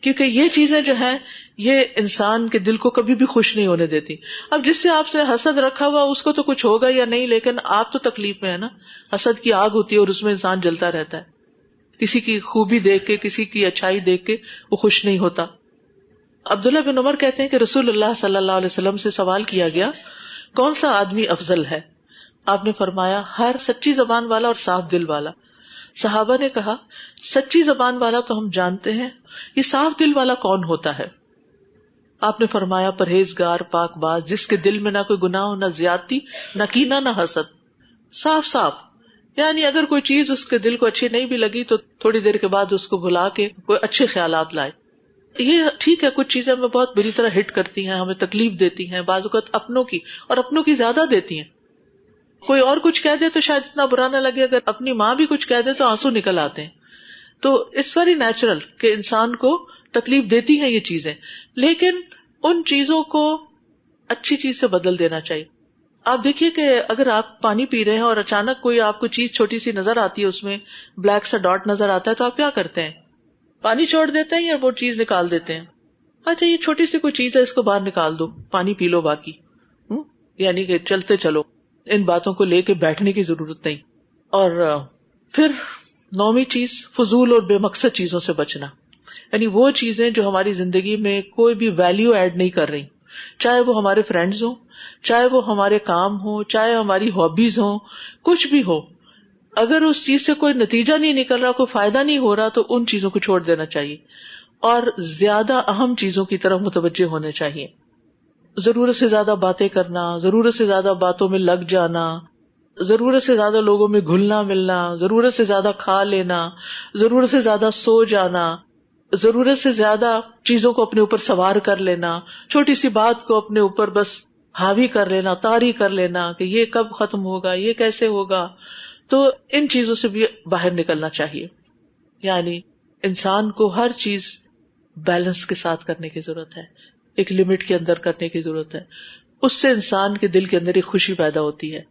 کیونکہ یہ چیزیں جو ہیں یہ انسان کے دل کو کبھی بھی خوش نہیں ہونے دیتی. اب جس سے آپ سے حسد رکھا ہوا اس کو تو کچھ ہوگا یا نہیں، لیکن آپ تو تکلیف میں ہے نا. حسد کی آگ ہوتی ہے اور اس میں انسان جلتا رہتا ہے. کسی کی خوبی دیکھ کے، کسی کی اچھائی دیکھ کے وہ خوش نہیں ہوتا. عبداللہ بن عمر کہتے ہیں کہ رسول اللہ صلی اللہ علیہ وسلم سے سوال کیا گیا کون سا آدمی افضل ہے؟ آپ نے فرمایا ہر سچی زبان والا اور صاف دل والا. صحابہ نے کہا سچی زبان والا تو ہم جانتے ہیں، یہ صاف دل والا کون ہوتا ہے؟ آپ نے فرمایا پرہیزگار، پاک باز، جس کے دل میں نہ کوئی گناہ ہو، نہ زیادتی، نہ کینہ، نہ حسد. صاف صاف، یعنی اگر کوئی چیز اس کے دل کو اچھی نہیں بھی لگی تو تھوڑی دیر کے بعد اس کو بھلا کے کوئی اچھے خیالات لائے. یہ ٹھیک ہے، کچھ چیزیں ہمیں بہت بری طرح ہٹ کرتی ہیں، ہمیں تکلیف دیتی ہیں، بعض اوقات اپنوں کی، اور اپنوں کی زیادہ دیتی ہیں. کوئی اور کچھ کہہ دے تو شاید اتنا برا نہ لگے، اگر اپنی ماں بھی کچھ کہہ دے تو آنسو نکل آتے ہیں. تو اٹس ویری نیچرل کہ انسان کو تکلیف دیتی ہیں یہ چیزیں، لیکن ان چیزوں کو اچھی چیز سے بدل دینا چاہیے. آپ دیکھیے کہ اگر آپ پانی پی رہے ہیں اور اچانک کوئی آپ کو چیز چھوٹی سی نظر آتی ہے، اس میں بلیک سا ڈاٹ نظر آتا ہے، تو آپ کیا کرتے ہیں؟ پانی چھوڑ دیتے ہیں یا وہ چیز نکال دیتے ہیں؟ اچھا یہ چھوٹی سی کوئی چیز ہے، اس کو باہر نکال دو، پانی پی لو باقی. یعنی کہ چلتے چلو، ان باتوں کو لے کے بیٹھنے کی ضرورت نہیں. اور پھر 9ویں چیز فضول اور بے مقصد چیزوں سے بچنا، یعنی وہ چیزیں جو ہماری زندگی میں کوئی بھی ویلیو ایڈ نہیں کر رہی، چاہے وہ ہمارے فرینڈز ہوں، چاہے وہ ہمارے کام ہوں، چاہے ہماری ہابیز ہوں، کچھ بھی ہو، اگر اس چیز سے کوئی نتیجہ نہیں نکل رہا، کوئی فائدہ نہیں ہو رہا، تو ان چیزوں کو چھوڑ دینا چاہیے اور زیادہ اہم چیزوں کی طرف متوجہ ہونے چاہیے. ضرورت سے زیادہ باتیں کرنا، ضرورت سے زیادہ باتوں میں لگ جانا، ضرورت سے زیادہ لوگوں میں گھلنا ملنا، ضرورت سے زیادہ کھا لینا، ضرورت سے زیادہ سو جانا، ضرورت سے زیادہ چیزوں کو اپنے اوپر سوار کر لینا، چھوٹی سی بات کو اپنے اوپر بس حاوی کر لینا، طاری کر لینا کہ یہ کب ختم ہوگا، یہ کیسے ہوگا. تو ان چیزوں سے بھی باہر نکلنا چاہیے. یعنی انسان کو ہر چیز بیلنس کے ساتھ کرنے کی ضرورت ہے، ایک لمٹ کے اندر کرنے کی ضرورت ہے. اس سے انسان کے دل کے اندر ایک خوشی پیدا ہوتی ہے.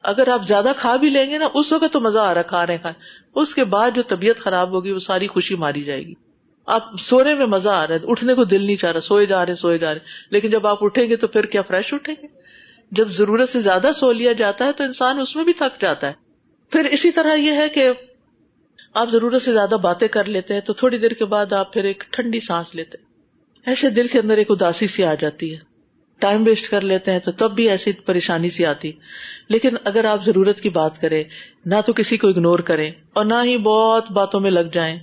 اگر آپ زیادہ کھا بھی لیں گے نا، اس وقت تو مزہ آ رہا کھا رہے اس کے بعد جو طبیعت خراب ہوگی وہ ساری خوشی ماری جائے گی. آپ سونے میں مزہ آ رہا ہے، اٹھنے کو دل نہیں چاہ رہا، سوئے جا رہے، لیکن جب آپ اٹھیں گے تو پھر کیا فریش اٹھیں گے؟ جب ضرورت سے زیادہ سو لیا جاتا ہے تو انسان اس میں بھی تھک جاتا ہے. پھر اسی طرح یہ ہے کہ آپ ضرورت سے زیادہ باتیں کر لیتے ہیں تو تھوڑی دیر کے بعد آپ پھر ایک ٹھنڈی سانس لیتے ہیں، ایسے دل کے اندر ایک اداسی سی آ جاتی ہے. ٹائم ویسٹ کر لیتے ہیں تو تب بھی ایسی پریشانی سی آتی. لیکن اگر آپ ضرورت کی بات کریں، نہ تو کسی کو اگنور کریں اور نہ ہی بہت باتوں میں لگ جائیں،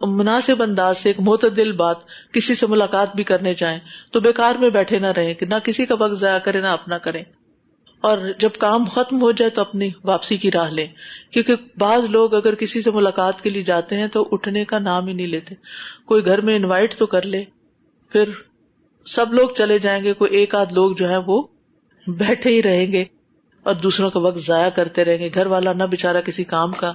مناسب انداز سے ایک معتدل بات، کسی سے ملاقات بھی کرنے جائیں تو بیکار میں بیٹھے نہ رہیں کہ نہ کسی کا وقت ضائع کریں نہ اپنا کریں. اور جب کام ختم ہو جائے تو اپنی واپسی کی راہ لیں، کیونکہ بعض لوگ اگر کسی سے ملاقات کے لیے جاتے ہیں تو اٹھنے کا نام ہی نہیں لیتے. کوئی گھر میں انوائٹ تو کر لے، پھر سب لوگ چلے جائیں گے، کوئی ایک آدھ لوگ جو ہے وہ بیٹھے ہی رہیں گے اور دوسروں کا وقت ضائع کرتے رہیں گے. گھر والا نہ بےچارا کسی کام کا.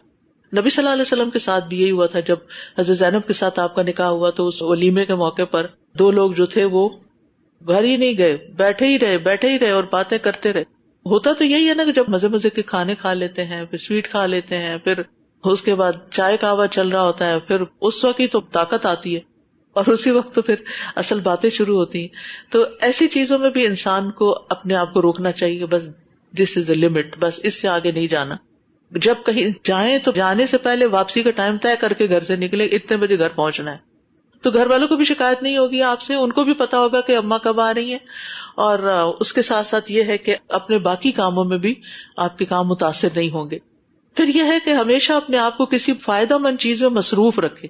نبی صلی اللہ علیہ وسلم کے ساتھ بھی یہی ہوا تھا. جب حضرت زینب کے ساتھ آپ کا نکاح ہوا تو اس ولیمے کے موقع پر 2 لوگ جو تھے وہ گھر ہی نہیں گئے، بیٹھے ہی رہے اور باتیں کرتے رہے. ہوتا تو یہی ہے نا کہ جب مزے مزے کے کھانے کھا لیتے ہیں، پھر سویٹ کھا لیتے ہیں، پھر اس کے بعد چائے کہوا چل رہا ہوتا ہے، پھر اس وقت ہی تو طاقت آتی ہے اور اسی وقت تو پھر اصل باتیں شروع ہوتی ہیں. تو ایسی چیزوں میں بھی انسان کو اپنے آپ کو روکنا چاہیے کہ بس دس از اے لمٹ، بس اس سے آگے نہیں جانا. جب کہیں جائیں تو جانے سے پہلے واپسی کا ٹائم طے کر کے گھر سے نکلے، اتنے بجے گھر پہنچنا ہے. تو گھر والوں کو بھی شکایت نہیں ہوگی آپ سے، ان کو بھی پتا ہوگا کہ اماں کب آ رہی ہیں، اور اس کے ساتھ ساتھ یہ ہے کہ اپنے باقی کاموں میں بھی آپ کے کام متاثر نہیں ہوں گے۔ پھر یہ ہے کہ ہمیشہ اپنے آپ کو کسی فائدہ مند چیز میں مصروف رکھے،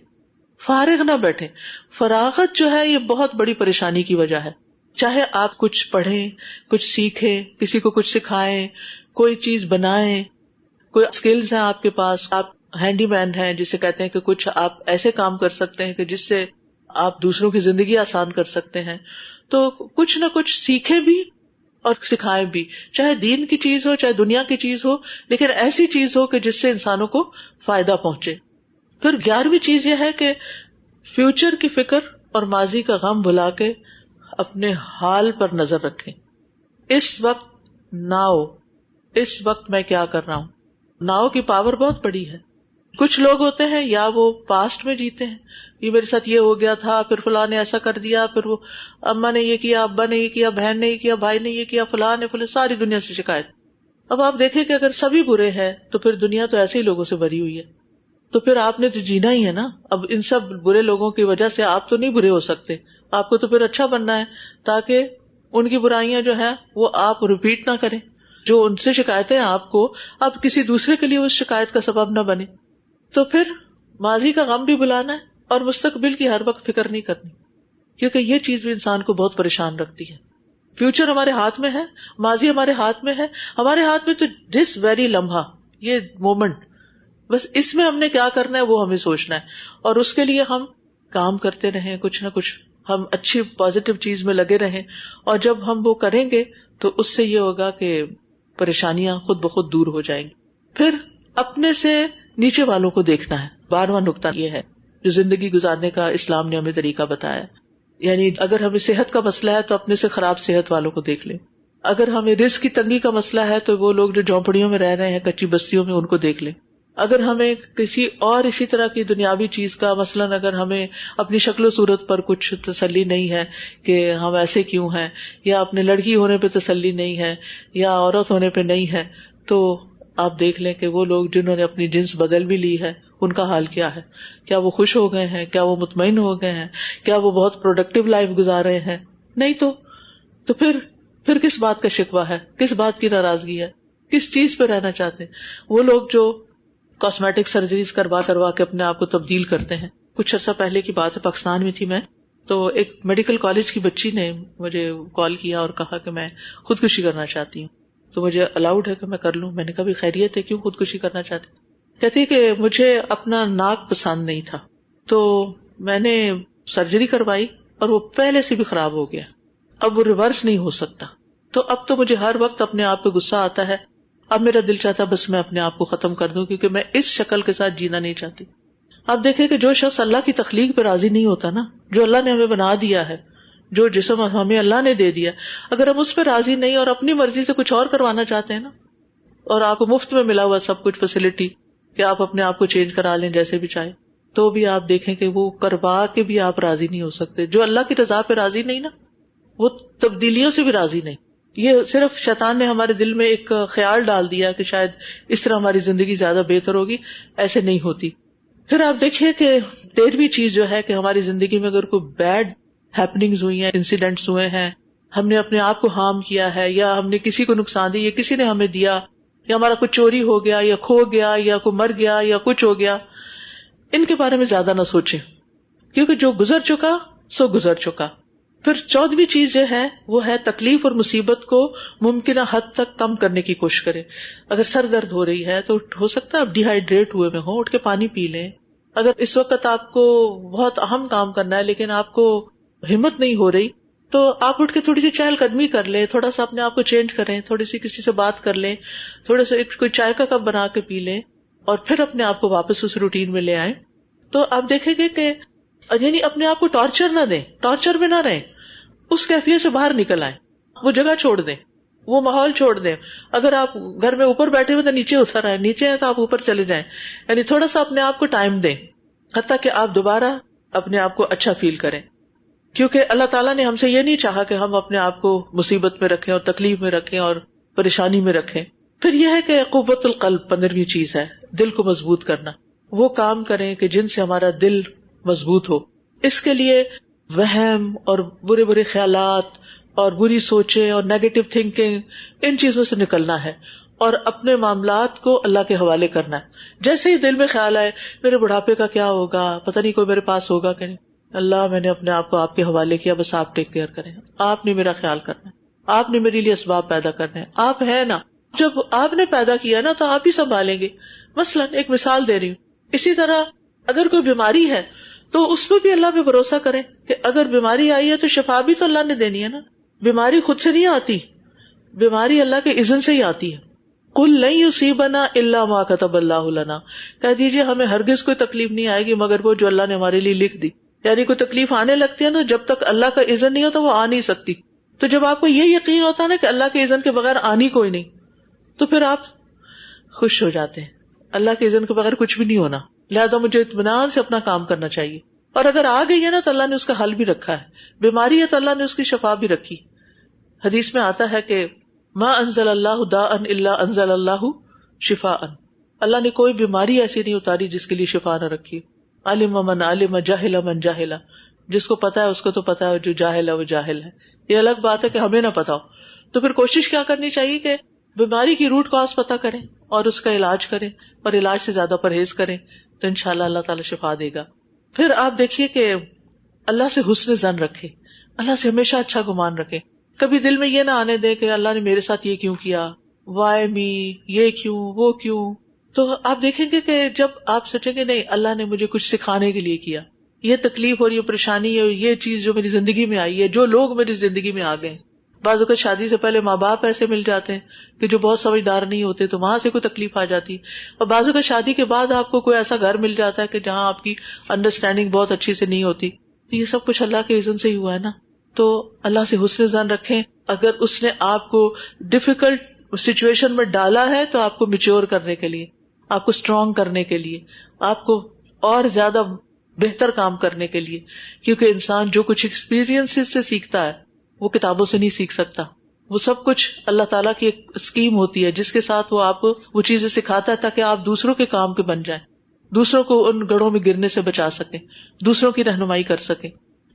فارغ نہ بیٹھے۔ فراغت جو ہے یہ بہت بڑی پریشانی کی وجہ ہے۔ چاہے آپ کچھ پڑھیں، کچھ سیکھیں، کسی کو کچھ سکھائیں، کوئی چیز بنائیں، کوئی اسکلز ہیں آپ کے پاس، آپ ہینڈی مین ہیں جسے کہتے ہیں کہ کچھ آپ ایسے کام کر سکتے ہیں کہ جس سے آپ دوسروں کی زندگی آسان کر سکتے ہیں، تو کچھ نہ کچھ سیکھیں بھی اور سکھائیں بھی، چاہے دین کی چیز ہو چاہے دنیا کی چیز ہو، لیکن ایسی چیز ہو کہ جس سے انسانوں کو فائدہ پہنچے۔ پھر 11ویں چیز یہ ہے کہ فیوچر کی فکر اور ماضی کا غم بھلا کے اپنے حال پر نظر رکھیں۔ اس وقت ناؤ، اس وقت میں کیا کر رہا ہوں۔ ناؤ کی پاور بہت بڑی ہے۔ کچھ لوگ ہوتے ہیں یا وہ پاسٹ میں جیتے ہیں، یہ میرے ساتھ یہ ہو گیا تھا، پھر فلاں نے ایسا کر دیا، پھر وہ اماں نے یہ کیا، ابا نے یہ کیا، بہن نے یہ کیا، بھائی نے یہ کیا، فلاں نے فلاں، ساری دنیا سے شکایت۔ اب آپ دیکھیں کہ اگر سبھی برے ہیں تو پھر دنیا تو ایسے ہی لوگوں سے بھری ہوئی ہے، تو پھر آپ نے تو جینا ہی ہے نا۔ اب ان سب برے لوگوں کی وجہ سے آپ تو نہیں برے ہو سکتے، آپ کو تو پھر اچھا بننا ہے تاکہ ان کی برائیاں جو ہے وہ آپ ریپیٹ نہ کریں، جو ان سے شکایتیں آپ کو، اب کسی دوسرے کے لیے اس شکایت کا سبب نہ بنے۔ تو پھر ماضی کا غم بھی بھلانا ہے اور مستقبل کی ہر وقت فکر نہیں کرنی، کیونکہ یہ چیز بھی انسان کو بہت پریشان رکھتی ہے۔ فیوچر ہمارے ہاتھ میں ہے، ماضی ہمارے ہاتھ میں ہے، ہمارے ہاتھ میں تو جس ویری لمحہ، یہ مومنٹ، بس اس میں ہم نے کیا کرنا ہے وہ ہمیں سوچنا ہے، اور اس کے لیے ہم کام کرتے رہیں، کچھ نہ کچھ ہم اچھی پازیٹیو چیز میں لگے رہیں، اور جب ہم وہ کریں گے تو اس سے یہ ہوگا کہ پریشانیاں خود بخود دور ہو جائیں گی۔ پھر اپنے سے نیچے والوں کو دیکھنا ہے۔ 12واں نقطہ یہ ہے جو زندگی گزارنے کا اسلام نے ہمیں طریقہ بتایا، یعنی اگر ہمیں صحت کا مسئلہ ہے تو اپنے سے خراب صحت والوں کو دیکھ لیں، اگر ہمیں رزق کی تنگی کا مسئلہ ہے تو وہ لوگ جو جھونپڑیوں میں رہ رہے ہیں، کچی بستیوں میں، ان کو دیکھ لیں، اگر ہمیں کسی اور اسی طرح کی دنیاوی چیز کا، مثلاً اگر ہمیں اپنی شکل و صورت پر کچھ تسلی نہیں ہے کہ ہم ایسے کیوں ہیں، یا اپنے لڑکی ہونے پہ تسلی نہیں ہے، یا عورت ہونے پہ نہیں ہے، تو آپ دیکھ لیں کہ وہ لوگ جنہوں نے اپنی جنس بدل بھی لی ہے ان کا حال کیا ہے، کیا وہ خوش ہو گئے ہیں، کیا وہ مطمئن ہو گئے ہیں، کیا وہ بہت پروڈکٹیو لائف گزار رہے ہیں؟ نہیں تو پھر کس بات کا شکوہ ہے، کس بات کی ناراضگی ہے، کس چیز پہ رہنا چاہتے ہیں؟ وہ لوگ جو کاسمیٹک سرجریز کروا کے اپنے آپ کو تبدیل کرتے ہیں۔ کچھ عرصہ پہلے کی بات ہے، پاکستان میں تھی میں، تو ایک میڈیکل کالج کی بچی نے مجھے کال کیا اور کہا کہ میں خودکشی کرنا چاہتی ہوں، تو مجھے الاؤڈ ہے کہ میں کر لوں؟ میں نے کہا بھی خیریت ہے، کیوں خودکشی کرنا چاہتی؟ کہتی کہ مجھے اپنا ناک پسند نہیں تھا، تو میں نے سرجری کروائی اور وہ پہلے سے بھی خراب ہو گیا، اب وہ ریورس نہیں ہو سکتا، تو اب تو مجھے ہر وقت اپنے آپ پہ غصہ آتا ہے، اب میرا دل چاہتا بس میں اپنے آپ کو ختم کر دوں، کیونکہ میں اس شکل کے ساتھ جینا نہیں چاہتی۔ اب دیکھیں کہ جو شخص اللہ کی تخلیق پہ راضی نہیں ہوتا نا، جو اللہ نے ہمیں بنا دیا ہے، جو جسم ہمیں اللہ نے دے دیا، اگر ہم اس پہ راضی نہیں اور اپنی مرضی سے کچھ اور کروانا چاہتے ہیں نا، اور آپ کو مفت میں ملا ہوا سب کچھ فیسلٹی کہ آپ اپنے آپ کو چینج کرا لیں جیسے بھی چاہے، تو بھی آپ دیکھیں کہ وہ کروا کے بھی آپ راضی نہیں ہو سکتے۔ جو اللہ کی رضا پہ راضی نہیں نا، وہ تبدیلیوں سے بھی راضی نہیں۔ یہ صرف شیطان نے ہمارے دل میں ایک خیال ڈال دیا کہ شاید اس طرح ہماری زندگی زیادہ بہتر ہوگی، ایسے نہیں ہوتی۔ پھر آپ دیکھیے کہ 13ویں چیز جو ہے کہ ہماری زندگی میں اگر کوئی بیڈ ہیپننگز ہوئی ہیں، انسیڈنٹس ہوئے ہیں، ہم نے اپنے آپ کو ہارم کیا ہے، یا ہم نے کسی کو نقصان دی، یا کسی نے ہمیں دیا، یا ہمارا کچھ چوری ہو گیا، یا کھو گیا، یا کوئی مر گیا، یا کچھ ہو گیا، ان کے بارے میں زیادہ نہ سوچیں، کیونکہ جو گزر چکا سو گزر چکا۔ پھر 14ویں چیز جو ہے وہ ہے تکلیف اور مصیبت کو ممکنہ حد تک کم کرنے کی کوشش کریں۔ اگر سر درد ہو رہی ہے تو ہو سکتا ہے آپ ڈی ہائیڈریٹ ہوئے میں ہوں، اٹھ کے پانی پی لیں۔ اگر اس وقت آپ کو بہت اہم کام کرنا ہے لیکن آپ کو ہمت نہیں ہو رہی، تو آپ اٹھ کے تھوڑی سی چہل قدمی کر لیں، تھوڑا سا اپنے آپ کو چینج کریں، تھوڑی سی کسی سے بات کر لیں، تھوڑا سا کوئی چائے کا کپ بنا کے پی لیں، اور پھر اپنے آپ کو واپس اس روٹین میں لے آئیں۔ تو آپ دیکھیں گے کہ یعنی اپنے آپ کو ٹارچر نہ دیں، ٹارچر میں نہ رہیں، اس کیفیت سے باہر نکل آئیں، وہ جگہ چھوڑ دیں، وہ ماحول چھوڑ دیں۔ اگر آپ گھر میں اوپر بیٹھے ہوئے تو نیچے اتر آئیں، نیچے ہیں تو آپ اوپر چلے جائیں، یعنی تھوڑا سا اپنے آپ کو ٹائم دیں حتیٰ کہ آپ دوبارہ اپنے آپ کو اچھا فیل کریں، کیونکہ اللہ تعالیٰ نے ہم سے یہ نہیں چاہا کہ ہم اپنے آپ کو مصیبت میں رکھیں اور تکلیف میں رکھیں اور پریشانی میں رکھیں۔ پھر یہ ہے کہ قوت القلب 15ویں چیز ہے، دل کو مضبوط کرنا۔ وہ کام کریں کہ جن سے ہمارا دل مضبوط ہو۔ اس کے لیے وہم اور برے برے خیالات اور بری سوچیں اور نیگیٹو تھنکنگ، ان چیزوں سے نکلنا ہے اور اپنے معاملات کو اللہ کے حوالے کرنا ہے. جیسے ہی دل میں خیال آئے میرے بڑھاپے کا کیا ہوگا، پتہ نہیں کوئی میرے پاس ہوگا کہ نہیں، اللہ میں نے اپنے آپ کو آپ کے حوالے کیا، بس آپ ٹیک کیئر کریں، آپ نے میرا خیال کرنا ہے، آپ نے میرے لیے اسباب پیدا کرنے ہیں، آپ ہے نا، جب آپ نے پیدا کیا نا تو آپ ہی سنبھالیں گے. مثلا ایک مثال دے رہی ہوں، اسی طرح اگر کوئی بیماری ہے تو اس پہ بھی اللہ پہ بھروسہ کریں کہ اگر بیماری آئی ہے تو شفا بھی تو اللہ نے دینی ہے نا. بیماری خود سے نہیں آتی، بیماری اللہ کے اذن سے ہی آتی ہے. قل لن یصیبنا الا ما کتب اللہ لنا، کہہ دیجیے ہمیں ہرگز کوئی تکلیف نہیں آئے گی مگر وہ جو اللہ نے ہمارے لیے لکھ دی. یعنی کوئی تکلیف آنے لگتی ہے نا، جب تک اللہ کا اذن نہیں ہوتا وہ آ نہیں سکتی. تو جب آپ کو یہ یقین ہوتا ہے نا کہ اللہ کے اذن کے بغیر آنی کوئی نہیں، تو پھر آپ خوش ہو جاتے ہیں. اللہ کے اذن کے بغیر کچھ بھی نہیں ہونا، لہذا مجھے اطمینان سے اپنا کام کرنا چاہیے. اور اگر آ گئی ہے نا تو اللہ نے اس کا حل بھی رکھا ہے، بیماری ہے تو اللہ نے اس کی شفا بھی رکھی. حدیث میں آتا ہے کہ ما انزل اللہ داء الا انزل اللہ شفاء، اللہ نے کوئی بیماری ایسی نہیں اتاری جس کے لیے شفا نہ رکھی. علم من علم جاہل من جاہل، جس کو پتا ہے اس کو تو پتا ہے، جو جاہل ہے وہ جاہل ہے. یہ الگ بات ہے کہ ہمیں نہ پتا ہو. تو پھر کوشش کیا کرنی چاہیے کہ بیماری کی روٹ کاز پتا کریں اور اس کا علاج کریں، اور علاج سے زیادہ پرہیز کریں تو انشاءاللہ اللہ تعالی شفا دے گا. پھر آپ دیکھیے کہ اللہ سے حسن ظن رکھے، اللہ سے ہمیشہ اچھا گمان رکھے. کبھی دل میں یہ نہ آنے دے کہ اللہ نے میرے ساتھ یہ کیوں کیا، وائی می، یہ کیوں وہ کیوں. تو آپ دیکھیں گے کہ جب آپ سوچیں گے نہیں اللہ نے مجھے کچھ سکھانے کے لیے کیا، یہ تکلیف اور یہ پریشانی اور یہ چیز جو میری زندگی میں آئی ہے، جو لوگ میری زندگی میں آ گئے. بعض اوقات شادی سے پہلے ماں باپ ایسے مل جاتے ہیں کہ جو بہت سمجھدار نہیں ہوتے، تو وہاں سے کوئی تکلیف آ جاتی. اور بعض اوقات شادی کے بعد آپ کو کوئی ایسا گھر مل جاتا ہے کہ جہاں آپ کی انڈرسٹینڈنگ بہت اچھی سے نہیں ہوتی. یہ سب کچھ اللہ کے اذن سے ہی ہوا ہے نا. تو اللہ سے حسن ظن رکھیں. اگر اس نے آپ کو ڈیفیکلٹ سچویشن میں ڈالا ہے تو آپ کو میچور کرنے کے لیے، آپ کو اسٹرانگ کرنے کے لیے، آپ کو اور زیادہ بہتر کام کرنے کے لیے. کیونکہ انسان جو کچھ ایکسپیرینس سے سیکھتا ہے وہ کتابوں سے نہیں سیکھ سکتا. وہ سب کچھ اللہ تعالیٰ کی ایک اسکیم ہوتی ہے جس کے ساتھ وہ آپ کو وہ چیزیں سکھاتا ہے تاکہ آپ دوسروں کے کام کے بن جائیں، دوسروں کو ان گڑھوں میں گرنے سے بچا سکیں، دوسروں کی رہنمائی کر سکیں.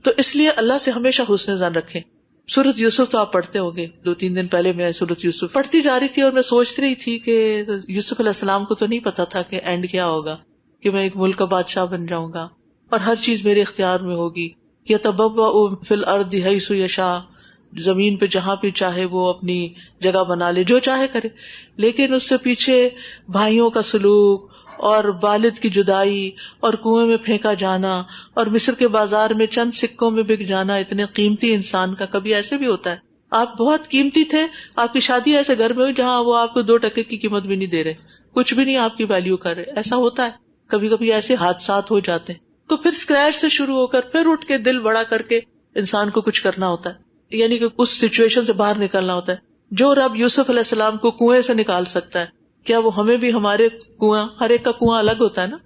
تو اس لیے اللہ سے ہمیشہ حسن ظن رکھیں. سورۃ یوسف تو آپ پڑھتے ہوگے، 2-3 دن پہلے میں سورۃ یوسف پڑھتی جا رہی تھی اور میں سوچ رہی تھی کہ یوسف علیہ السلام کو تو نہیں پتا تھا کہ اینڈ کیا ہوگا، کہ میں ایک ملک کا بادشاہ بن جاؤں گا اور ہر چیز میرے اختیار میں ہوگی. یتبوأ فی الارض حیث یشاء، زمین پہ جہاں بھی چاہے وہ اپنی جگہ بنا لے، جو چاہے کرے. لیکن اس سے پیچھے بھائیوں کا سلوک اور والد کی جدائی اور کنویں میں پھینکا جانا اور مصر کے بازار میں چند سکوں میں بک جانا اتنے قیمتی انسان کا. کبھی ایسے بھی ہوتا ہے آپ بہت قیمتی تھے، آپ کی شادی ایسے گھر میں ہوئی جہاں وہ آپ کو 2 ٹکے کی قیمت بھی نہیں دے رہے، کچھ بھی نہیں آپ کی ویلیو کر رہے. ایسا ہوتا ہے، کبھی کبھی ایسے حادثات ہو جاتے ہیں. تو پھر اسکریچ سے شروع ہو کر پھر اٹھ کے دل بڑا کر کے انسان کو کچھ کرنا ہوتا ہے، یعنی کہ اس سچویشن سے باہر نکلنا ہوتا ہے. جو رب یوسف علیہ السلام کو کنویں سے نکال سکتا ہے، کیا وہ ہمیں بھی؟ ہمارے کنواں، ہر ایک کا کنواں الگ ہوتا ہے نا،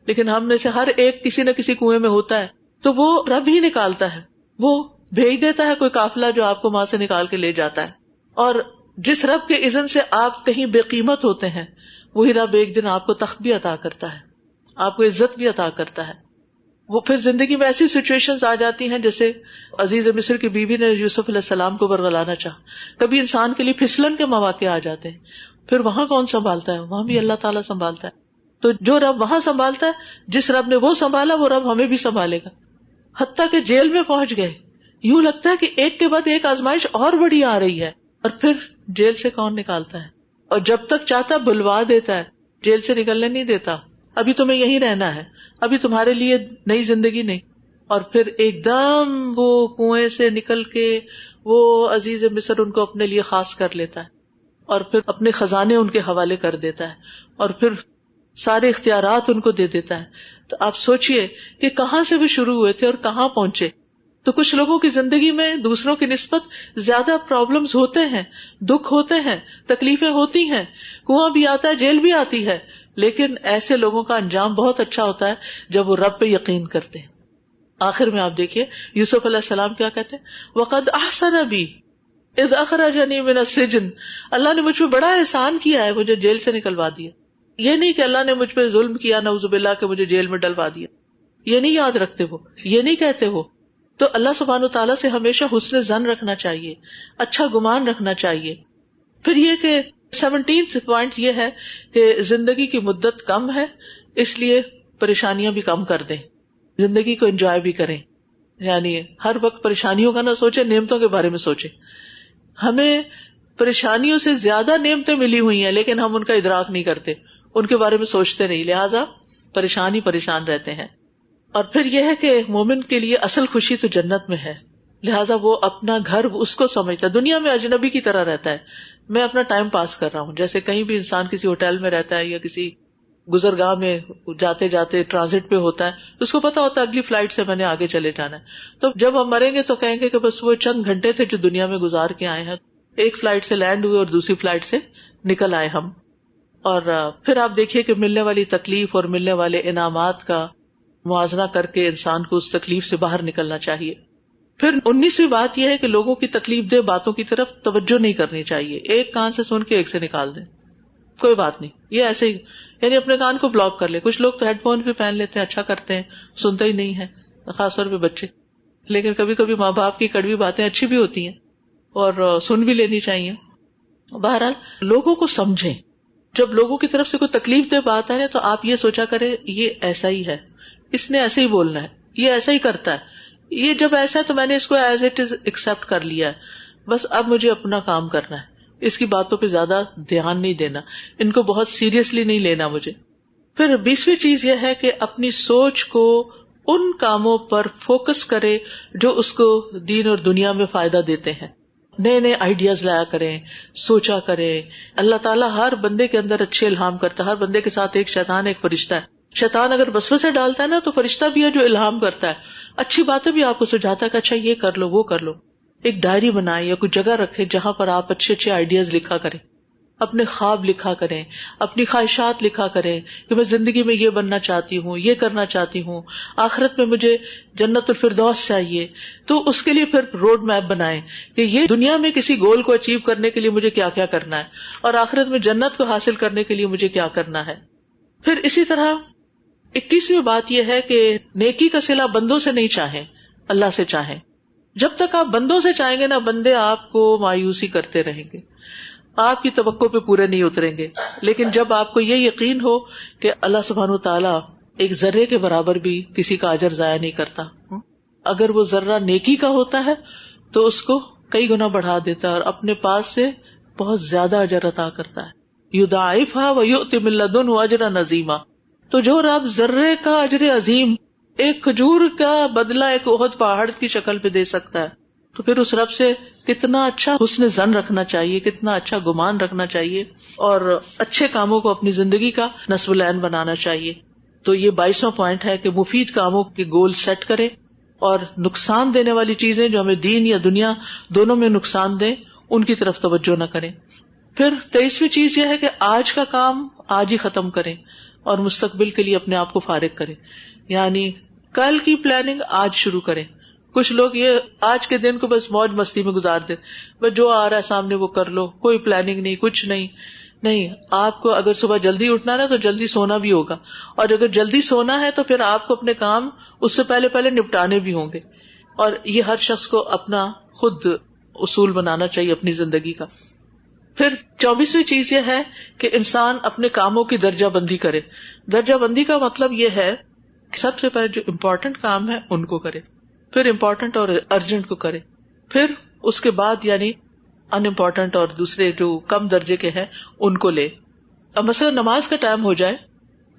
لیکن ہم میں سے ہر ایک کسی نہ کسی کنویں میں ہوتا ہے. تو وہ رب ہی نکالتا ہے، وہ بھیج دیتا ہے کوئی قافلہ جو آپ کو وہاں سے نکال کے لے جاتا ہے. اور جس رب کے اذن سے آپ کہیں بے قیمت ہوتے ہیں، وہی رب ایک دن آپ کو تخت بھی عطا کرتا ہے، آپ کو عزت بھی عطا کرتا ہے. وہ پھر زندگی میں ایسی سچویشنز آ جاتی ہیں جیسے عزیز مصر کی بیوی نے یوسف علیہ السلام کو برگلانا چاہا. کبھی انسان کے لیے پھسلن کے مواقع آ جاتے ہیں، پھر وہاں کون سنبھالتا ہے؟ وہاں بھی اللہ تعالیٰ سنبھالتا ہے. تو جو رب وہاں سنبھالتا ہے، جس رب نے وہ سنبھالا وہ رب ہمیں بھی سنبھالے گا. حتیٰ کہ جیل میں پہنچ گئے، یوں لگتا ہے کہ ایک کے بعد ایک آزمائش اور بڑی آ رہی ہے، اور پھر جیل سے کون نکالتا ہے؟ اور جب تک چاہتا بلوا دیتا ہے، جیل سے نکلنے نہیں دیتا. ابھی تمہیں یہیں رہنا ہے، ابھی تمہارے لیے نئی زندگی نہیں. اور پھر ایک دم وہ کنویں سے نکل کے وہ عزیز مصر ان کو اپنے لیے خاص کر لیتا ہے، اور پھر اپنے خزانے ان کے حوالے کر دیتا ہے، اور پھر سارے اختیارات ان کو دے دیتا ہے. تو آپ سوچئے کہ کہاں سے وہ شروع ہوئے تھے اور کہاں پہنچے. تو کچھ لوگوں کی زندگی میں دوسروں کی نسبت زیادہ پرابلمز ہوتے ہیں، دکھ ہوتے ہیں، تکلیفیں ہوتی ہیں، کنواں بھی آتا ہے، جیل بھی آتی ہے. لیکن ایسے لوگوں کا انجام بہت اچھا ہوتا ہے جب وہ رب پہ یقین کرتے ہیں. آخر میں آپ دیکھیے یوسف علیہ السلام کیا کہتے ہیں، وَقَدْ أَحْسَنَ بِي اِذْ أَخْرَجَنِي مِنَ السِّجْنِ، اللہ نے مجھ پہ بڑا احسان کیا ہے، مجھے جیل سے نکلوا دیا. یہ نہیں کہ اللہ نے مجھ پہ ظلم کیا، نعوذ باللہ، کہ مجھے جیل میں ڈلوا دیا. یہ نہیں یاد رکھتے وہ، یہ نہیں کہتے وہ. تو اللہ سبحانہ وتعالیٰ سے ہمیشہ حسن ظن رکھنا چاہیے، اچھا گمان رکھنا چاہیے. پھر یہ کہ 17th پوائنٹ یہ ہے کہ زندگی کی مدت کم ہے، اس لیے پریشانیاں بھی کم کر دیں، زندگی کو انجوائے بھی کریں. یعنی ہر وقت پریشانیوں کا نہ سوچیں، نعمتوں کے بارے میں سوچیں. ہمیں پریشانیوں سے زیادہ نعمتیں ملی ہوئی ہیں لیکن ہم ان کا ادراک نہیں کرتے، ان کے بارے میں سوچتے نہیں، لہٰذا پریشان رہتے ہیں. اور پھر یہ ہے کہ مومن کے لیے اصل خوشی تو جنت میں ہے، لہٰذا وہ اپنا گھر اس کو سمجھتا ہے، دنیا میں اجنبی کی طرح رہتا ہے. میں اپنا ٹائم پاس کر رہا ہوں، جیسے کہیں بھی انسان کسی ہوٹل میں رہتا ہے یا کسی گزرگاہ میں جاتے جاتے ٹرانزٹ پہ ہوتا ہے، اس کو پتا ہوتا ہے اگلی فلائٹ سے میں نے آگے چلے جانا ہے. تو جب ہم مریں گے تو کہیں گے کہ بس وہ چند گھنٹے تھے جو دنیا میں گزار کے آئے ہیں، ایک فلائٹ سے لینڈ ہوئے اور دوسری فلائٹ سے نکل آئے ہم. اور پھر آپ دیکھیے کہ ملنے والی تکلیف اور ملنے والے انعامات کا موازنہ کر کے انسان کو اس تکلیف سے باہر نکلنا چاہیے. پھر 19ویں بات یہ ہے کہ لوگوں کی تکلیف دہ باتوں کی طرف توجہ نہیں کرنی چاہیے. ایک کان سے سن کے ایک سے نکال دیں، کوئی بات نہیں، یہ ایسے ہی، یعنی اپنے کان کو بلاک کر لیں. کچھ لوگ تو ہیڈ فون بھی پہن لیتے ہیں، اچھا کرتے ہیں، سنتے ہی نہیں ہے، خاص طور پہ بچے. لیکن کبھی کبھی ماں باپ کی کڑوی باتیں اچھی بھی ہوتی ہیں اور سن بھی لینی چاہیے. بہرحال لوگوں کو سمجھیں. جب لوگوں کی طرف سے کوئی تکلیف دہ بات آئے تو آپ یہ سوچا کریں یہ ایسا ہی ہے، اس نے ایسے ہی بولنا ہے، یہ ایسا ہی کرتا ہے، یہ جب ایسا ہے تو میں نے اس کو ایز اٹ از ایکسپٹ کر لیا ہے، بس اب مجھے اپنا کام کرنا ہے، اس کی باتوں پہ زیادہ دھیان نہیں دینا، ان کو بہت سیریسلی نہیں لینا مجھے. پھر 20ویں چیز یہ ہے کہ اپنی سوچ کو ان کاموں پر فوکس کرے جو اس کو دین اور دنیا میں فائدہ دیتے ہیں. نئے نئے آئیڈیاز لایا کریں، سوچا کریں. اللہ تعالیٰ ہر بندے کے اندر اچھے الہام کرتا ہے، ہر بندے کے ساتھ ایک شیطان ایک فرشتہ ہے. شیطان اگر وسوسے ڈالتا ہے نا تو فرشتہ بھی ہے جو الہام کرتا ہے، اچھی باتیں بھی آپ کو سجھاتا ہے کہ اچھا یہ کر لو وہ کر لو. ایک ڈائری بنائیں یا کوئی جگہ رکھیں جہاں پر آپ اچھے اچھے آئیڈیاز لکھا کریں، اپنے خواب لکھا کریں، اپنی خواہشات لکھا کریں کہ میں زندگی میں یہ بننا چاہتی ہوں، یہ کرنا چاہتی ہوں، آخرت میں مجھے جنت الفردوس چاہیے. تو اس کے لیے پھر روڈ میپ بنائیں کہ یہ دنیا میں کسی گول کو اچیو کرنے کے لیے مجھے کیا کیا کرنا ہے اور آخرت میں جنت کو حاصل کرنے کے لیے مجھے کیا کرنا ہے. پھر اسی طرح 21ویں بات یہ ہے کہ نیکی کا صلہ بندوں سے نہیں چاہیں، اللہ سے چاہیں. جب تک آپ بندوں سے چاہیں گے نا، بندے آپ کو مایوسی کرتے رہیں گے، آپ کی توقع پہ پورے نہیں اتریں گے. لیکن جب آپ کو یہ یقین ہو کہ اللہ سبحانہ وتعالیٰ ایک ذرے کے برابر بھی کسی کا اجر ضائع نہیں کرتا، اگر وہ ذرہ نیکی کا ہوتا ہے تو اس کو کئی گنا بڑھا دیتا ہے اور اپنے پاس سے بہت زیادہ اجر عطا کرتا ہے. یضاعفها ویؤت من لدنہ اجرا عظیما. تو جو رب ذرے کا اجر عظیم، ایک کھجور کا بدلہ ایک احد پہاڑ کی شکل پہ دے سکتا ہے، تو پھر اس رب سے کتنا اچھا حسن ظن رکھنا چاہیے، کتنا اچھا گمان رکھنا چاہیے اور اچھے کاموں کو اپنی زندگی کا نصب العین بنانا چاہیے. تو یہ 22واں پوائنٹ ہے کہ مفید کاموں کے گول سیٹ کریں اور نقصان دینے والی چیزیں جو ہمیں دین یا دنیا دونوں میں نقصان دیں ان کی طرف توجہ نہ کریں. پھر 23ویں چیز یہ ہے کہ آج کا کام آج ہی ختم کریں اور مستقبل کے لیے اپنے آپ کو فارغ کریں. یعنی کل کی پلاننگ آج شروع کریں. کچھ لوگ یہ آج کے دن کو بس موج مستی میں گزار دیں، بس جو آ رہا ہے سامنے وہ کر لو، کوئی پلاننگ نہیں، کچھ نہیں. نہیں، آپ کو اگر صبح جلدی اٹھنا ہے تو جلدی سونا بھی ہوگا، اور اگر جلدی سونا ہے تو پھر آپ کو اپنے کام اس سے پہلے نپٹانے بھی ہوں گے. اور یہ ہر شخص کو اپنا خود اصول بنانا چاہیے اپنی زندگی کا. پھر 24ویں چیز یہ ہے کہ انسان اپنے کاموں کی درجہ بندی کرے. درجہ بندی کا مطلب یہ ہے کہ سب سے پہلے جو امپورٹنٹ کام ہے ان کو کرے، پھر امپورٹنٹ اور ارجنٹ کو کرے، پھر اس کے بعد یعنی ان امپورٹنٹ اور دوسرے جو کم درجے کے ہیں ان کو لے. اب مثلا نماز کا ٹائم ہو جائے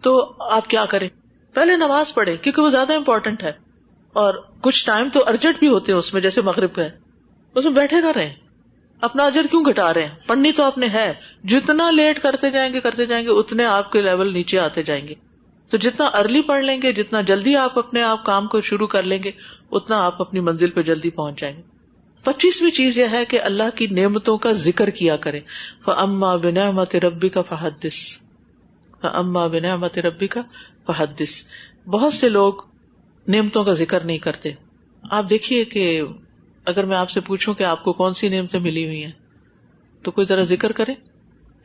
تو آپ کیا کریں؟ پہلے نماز پڑھیں کیونکہ وہ زیادہ امپورٹنٹ ہے، اور کچھ ٹائم تو ارجنٹ بھی ہوتے ہیں اس میں، جیسے مغرب کا ہے، اس میں بیٹھے نہ رہیں. اپنا اجر کیوں گھٹا رہے ہیں؟ پڑھنی تو آپ نے ہے. جتنا لیٹ کرتے جائیں گے اتنے آپ کے لیول نیچے آتے جائیں گے. تو جتنا ارلی پڑھ لیں گے، جتنا جلدی آپ اپنے آپ کام کو شروع کر لیں گے، اتنا آپ اپنی منزل پہ جلدی پہنچ جائیں گے. 25ویں چیز یہ ہے کہ اللہ کی نعمتوں کا ذکر کیا کریں. فَأَمَّا بِنِعْمَةِ رَبِّكَ فَحَدِّثْ، فَأَمَّا بِنِعْمَةِ رَبِّكَ فَحَدِّثْ. بہت سے لوگ نعمتوں کا ذکر نہیں کرتے. آپ دیکھیے کہ اگر میں آپ سے پوچھوں کہ آپ کو کون سی نعمتیں ملی ہوئی ہیں تو کوئی ذرا ذکر کرے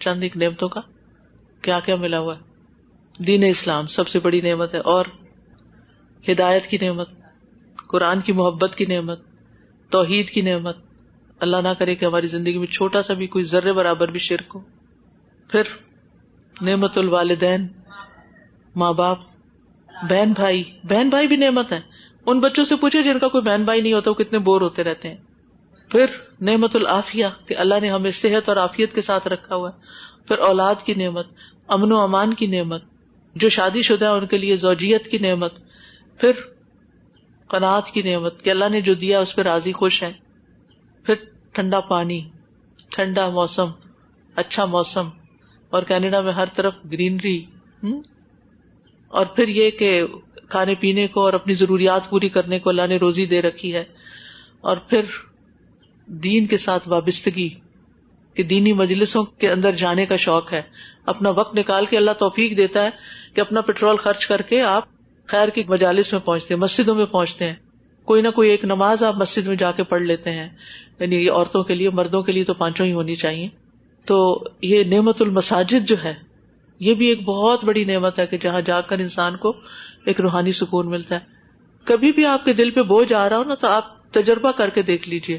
چند ایک نعمتوں کا. کیا کیا ملا ہوا ہے؟ دین اسلام سب سے بڑی نعمت ہے، اور ہدایت کی نعمت، قرآن کی محبت کی نعمت، توحید کی نعمت، اللہ نہ کرے کہ ہماری زندگی میں چھوٹا سا بھی کوئی ذرے برابر بھی شرک ہو. پھر نعمت الوالدین، ماں باپ، بہن بھائی بھی نعمت ہے. ان بچوں سے پوچھے جن کا کوئی بہن بھائی نہیں ہوتا وہ کتنے بور ہوتے رہتے ہیں. پھر نعمت العافیہ کہ اللہ نے ہمیں صحت اور عافیت کے ساتھ رکھا ہوا ہے. پھر اولاد کی نعمت، امن و امان کی نعمت، جو شادی شدہ ہیں ان کے لیے زوجیت کی نعمت. پھر قناعت کی نعمت کہ اللہ نے جو دیا اس پہ راضی خوش ہیں. پھر ٹھنڈا پانی، ٹھنڈا موسم، اچھا موسم، اور کینیڈا میں ہر طرف گرینری. اور پھر یہ کہ کھانے پینے کو اور اپنی ضروریات پوری کرنے کو اللہ نے روزی دے رکھی ہے. اور پھر دین کے ساتھ وابستگی کہ دینی مجلسوں کے اندر جانے کا شوق ہے. اپنا وقت نکال کے اللہ توفیق دیتا ہے کہ اپنا پیٹرول خرچ کر کے آپ خیر کی مجالس میں پہنچتے ہیں، مسجدوں میں پہنچتے ہیں. کوئی نہ کوئی ایک نماز آپ مسجد میں جا کے پڑھ لیتے ہیں. یعنی یہ عورتوں کے لیے، مردوں کے لیے تو 5 ہی ہونی چاہیے. تو یہ نعمت المساجد جو ہے یہ بھی ایک بہت بڑی نعمت ہے کہ جہاں جا کر انسان کو ایک روحانی سکون ملتا ہے. کبھی بھی آپ کے دل پہ بوجھ آ رہا ہو نا تو آپ تجربہ کر کے دیکھ لیجئے.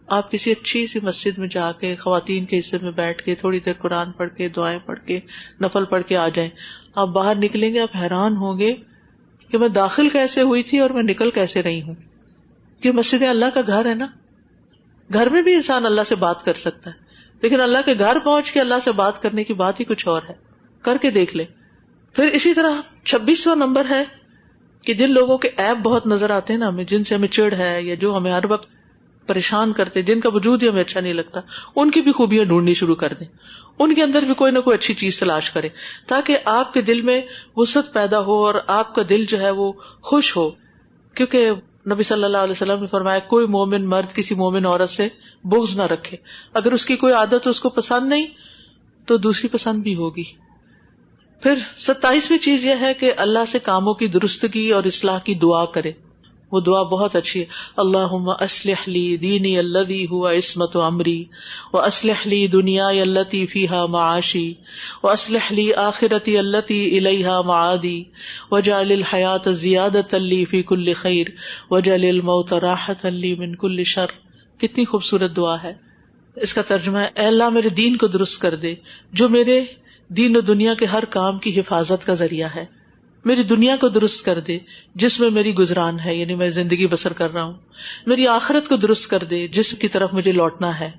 آپ کسی اچھی سی مسجد میں جا کے خواتین کے حصے میں بیٹھ کے تھوڑی دیر قرآن پڑھ کے، دعائیں پڑھ کے، نفل پڑھ کے آ جائیں. آپ باہر نکلیں گے، آپ حیران ہوں گے کہ میں داخل کیسے ہوئی تھی اور میں نکل کیسے رہی ہوں. کہ مسجد اللہ کا گھر ہے نا. گھر میں بھی انسان اللہ سے بات کر سکتا ہے، لیکن اللہ کے گھر پہنچ کے اللہ سے بات کرنے کی بات ہی کچھ اور ہے. کر کے دیکھ لے. پھر اسی طرح 26واں نمبر ہے کہ جن لوگوں کے عیب بہت نظر آتے ہیں نا ہمیں، جن سے ہمیں چڑ ہے یا جو ہمیں ہر وقت پریشان کرتے، جن کا وجود ہی ہمیں اچھا نہیں لگتا، ان کی بھی خوبیاں ڈھونڈنی شروع کر دیں. ان کے اندر بھی کوئی نہ کوئی اچھی چیز تلاش کریں تاکہ آپ کے دل میں وسعت پیدا ہو اور آپ کا دل جو ہے وہ خوش ہو. کیونکہ نبی صلی اللہ علیہ وسلم نے فرمایا کوئی مومن مرد کسی مومن عورت سے بغض نہ رکھے. اگر اس کی کوئی عادت اس کو پسند نہیں تو دوسری پسند بھی ہوگی. پھر 27ویں چیز یہ ہے کہ اللہ سے کاموں کی درستگی اور اصلاح کی دعا کرے. وہ دعا بہت اچھی ہے. اللہم اصلح لی دینی الذی ہوا عصمت امری واصلح لی دنیای التی فیہا معاشی واصلح لی آخرتی التی الیہا معادی واجعل الحیاۃ زیادۃ لی فی کل خیر واجعل الموت راحۃ لی من کل شر. کتنی خوبصورت دعا ہے. اس کا ترجمہ ہے اے اللہ میرے دین کو درست کر دے جو میرے دین و دنیا کے ہر کام کی حفاظت کا ذریعہ ہے. میری دنیا کو درست کر دے جس میں میری گزران ہے، یعنی میں زندگی بسر کر رہا ہوں. میری آخرت کو درست کر دے جس کی طرف مجھے لوٹنا ہے.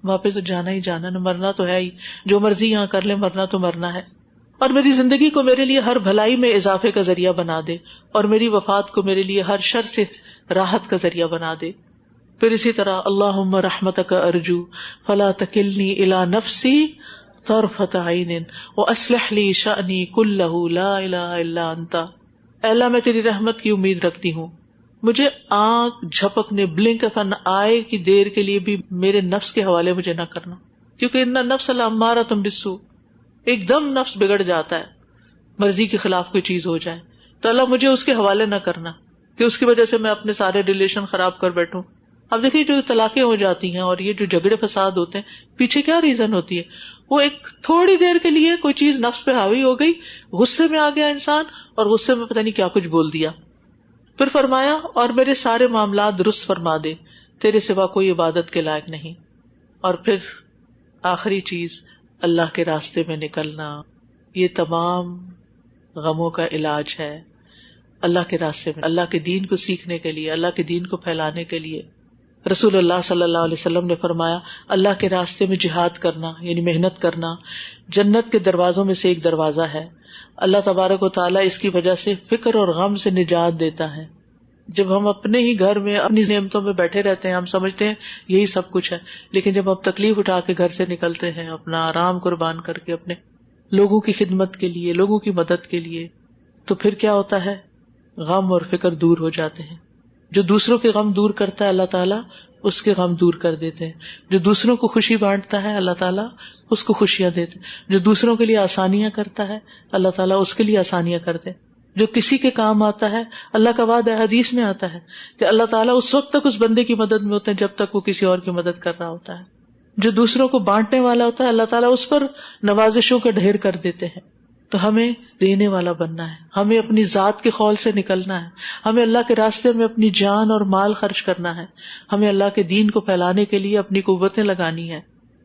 واپس جانا ہی جانا، نہ مرنا تو ہے ہی، جو مرضی یہاں کر لے، مرنا تو مرنا ہے. اور میری زندگی کو میرے لیے ہر بھلائی میں اضافے کا ذریعہ بنا دے اور میری وفات کو میرے لیے ہر شر سے راحت کا ذریعہ بنا دے. پھر اسی طرح اللہم رحمتک ارجو فلا تکلنی الی نفسی طرفۃ عین واصلح لی شأنی کلہ لا الہ الا انت. اے اللہ میں تیری رحمت کی امید رکھتی ہوں، مجھے آنکھ جھپکنے بلنک آف این آئی کی دیر کے لیے بھی میرے نفس کے حوالے مجھے نہ کرنا، کیونکہ ان نفس لامارۃ بالسوء، ایک دم نفس بگڑ جاتا ہے، مرضی کے خلاف کوئی چیز ہو جائے تو اللہ مجھے اس کے حوالے نہ کرنا کہ اس کی وجہ سے میں اپنے سارے ریلیشن خراب کر بیٹھوں. اب دیکھیے جو طلاقیں ہو جاتی ہیں اور یہ جو جھگڑے فساد ہوتے ہیں پیچھے کیا ریزن ہوتی ہے؟ وہ ایک تھوڑی دیر کے لیے کوئی چیز نفس پہ حاوی ہو گئی، غصے میں آ گیا انسان اور غصے میں پتہ نہیں کیا کچھ بول دیا. پھر فرمایا اور میرے سارے معاملات درست فرما دے، تیرے سوا کوئی عبادت کے لائق نہیں. اور پھر آخری چیز اللہ کے راستے میں نکلنا. یہ تمام غموں کا علاج ہے. اللہ کے راستے میں، اللہ کے دین کو سیکھنے کے لیے، اللہ کے دین کو پھیلانے کے لیے. رسول اللہ صلی اللہ علیہ وسلم نے فرمایا اللہ کے راستے میں جہاد کرنا یعنی محنت کرنا جنت کے دروازوں میں سے ایک دروازہ ہے. اللہ تبارک و تعالیٰ اس کی وجہ سے فکر اور غم سے نجات دیتا ہے. جب ہم اپنے ہی گھر میں اپنی نعمتوں میں بیٹھے رہتے ہیں ہم سمجھتے ہیں یہی سب کچھ ہے، لیکن جب ہم تکلیف اٹھا کے گھر سے نکلتے ہیں اپنا آرام قربان کر کے اپنے لوگوں کی خدمت کے لیے، لوگوں کی مدد کے لیے، تو پھر کیا ہوتا ہے؟ غم اور فکر دور ہو جاتے ہیں. جو دوسروں کے غم دور کرتا ہے اللہ تعالیٰ اس کے غم دور کر دیتے ہیں. جو دوسروں کو خوشی بانٹتا ہے اللہ تعالیٰ اس کو خوشیاں دیتے ہیں. جو دوسروں کے لیے آسانیاں کرتا ہے اللہ تعالیٰ اس کے لیے آسانیاں کرتے ہیں. جو کسی کے کام آتا ہے، اللہ کا وعدہ حدیث میں آتا ہے کہ اللہ تعالیٰ اس وقت تک اس بندے کی مدد میں ہوتے ہیں جب تک وہ کسی اور کی مدد کر رہا ہوتا ہے. جو دوسروں کو بانٹنے والا ہوتا ہے اللہ تعالیٰ اس پر نوازشوں کا ڈھیر کر دیتے ہیں. تو ہمیں دینے والا بننا ہے، ہمیں اپنی ذات کے خول سے نکلنا ہے، ہمیں اللہ کے راستے میں اپنی جان اور مال خرچ کرنا ہے، ہمیں اللہ کے دین کو پھیلانے کے لیے اپنی قوتیں لگانی ہے،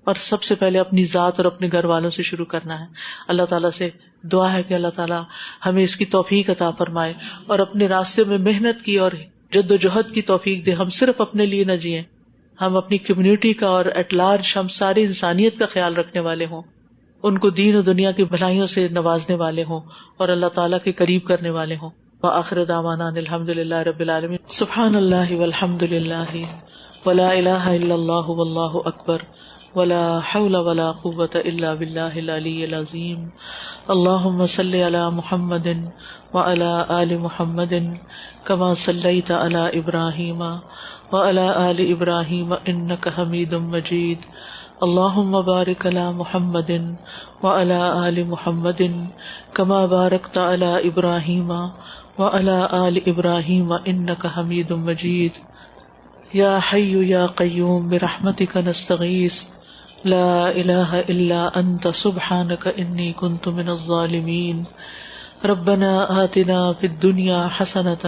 اور سب سے پہلے اپنی ذات اور اپنے گھر والوں سے شروع کرنا ہے۔ اللہ تعالیٰ سے دعا ہے کہ اللہ تعالیٰ ہمیں اس کی توفیق عطا فرمائے اور اپنے راستے میں محنت کی اور جد و جہد کی توفیق دے۔ ہم صرف اپنے لیے نہ جئیں، ہم اپنی کمیونٹی کا اور ایٹ لارج ہم ساری انسانیت کا خیال رکھنے والے ہوں، ان کو دین و دنیا کی بھلائیوں سے نوازنے والے ہوں اور اللہ تعالیٰ کے قریب کرنے والے ہوں۔ وآخر دعوانا ان الحمد للہ رب العالمین۔ سبحان اللہ والحمد للہ ولا الہ الا اللہ واللہ اکبر ولا حول ولا قوة الا باللہ العلی العظیم۔ اللہم صلی علی محمد وعلی آل محمد کما صلیت علی ابراہیم وعلی آل ابراہیم انک حمید مجید۔ اللہم بارک علی محمد وعلی آل محمد کما بارکت علی ابراہیم وعلی آل ابراہیم انک حمید مجید۔ یا حی یا قیوم برحمتک نستغیث لا الہ الا انت سبحانک انی کنت من الظالمین۔ ربنا آتنا فی الدنیا حسنۃ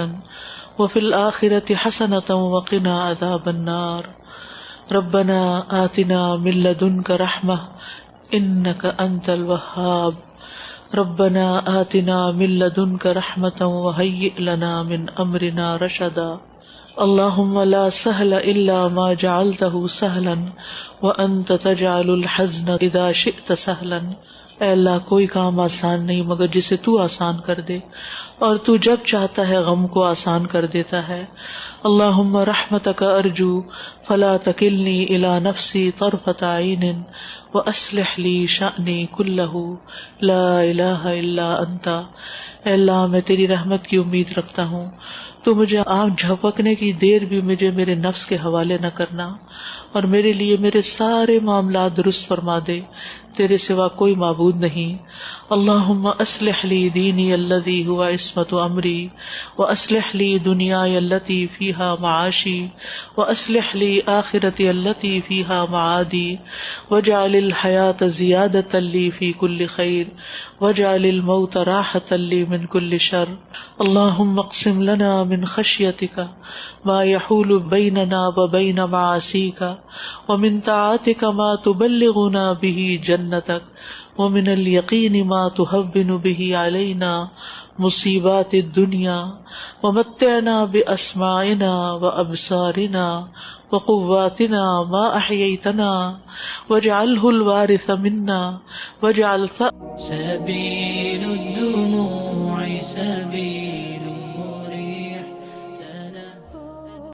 وفی الآخرۃ حسنۃ وقنا عذاب النار۔ ربنا آتنا من لدنک رحمۃ انک انت الوہاب۔ ربنا آتنا من لدنک رحمۃ وہیئ لنا من امرنا رشدا۔ اللہم لا سہل الا ما جعلتہ سہلا وانت تجعل الحزن اذا شئت سہلا۔ اے اللہ کوئی کام آسان نہیں مگر جسے تو آسان کر دے، اور تو جب چاہتا ہے غم کو آسان کر دیتا ہے۔ اللہم رحمتک ارجو فلا تکلنی الی نفسی طرفۃ عین واصلح لی شأنی کلہ لا الہ الا انت۔ اے اللہ میں تیری رحمت کی امید رکھتا ہوں، تو مجھے آنکھ جھپکنے کی دیر بھی مجھے میرے نفس کے حوالے نہ کرنا، اور میرے لیے میرے سارے معاملات درست فرما دے، تیرے سوا کوئی معبود نہیں۔ اللہم اصلح لی دینی الذی ہوا عصمت امری واصلح لی دنیای التی فیہا معاشی واصلح لی آخرتی التی فیہا معادی واجعل الحیاۃ زیادۃ لی فی کل خیر واجعل الموت راحۃ لی من کل شر۔ اللہم اقسم لنا من خشیتک ما یحول بیننا وبین معاصیک ومن طاعتک ما تبلغنا به جنتک ومن الیقین ما تہون به علینا مصیبات الدنیا ومتعنا باسماعنا وابصارنا وقواتنا ما احییتنا واجعلہ الوارث منا واجعل سبیل الدموع سبیل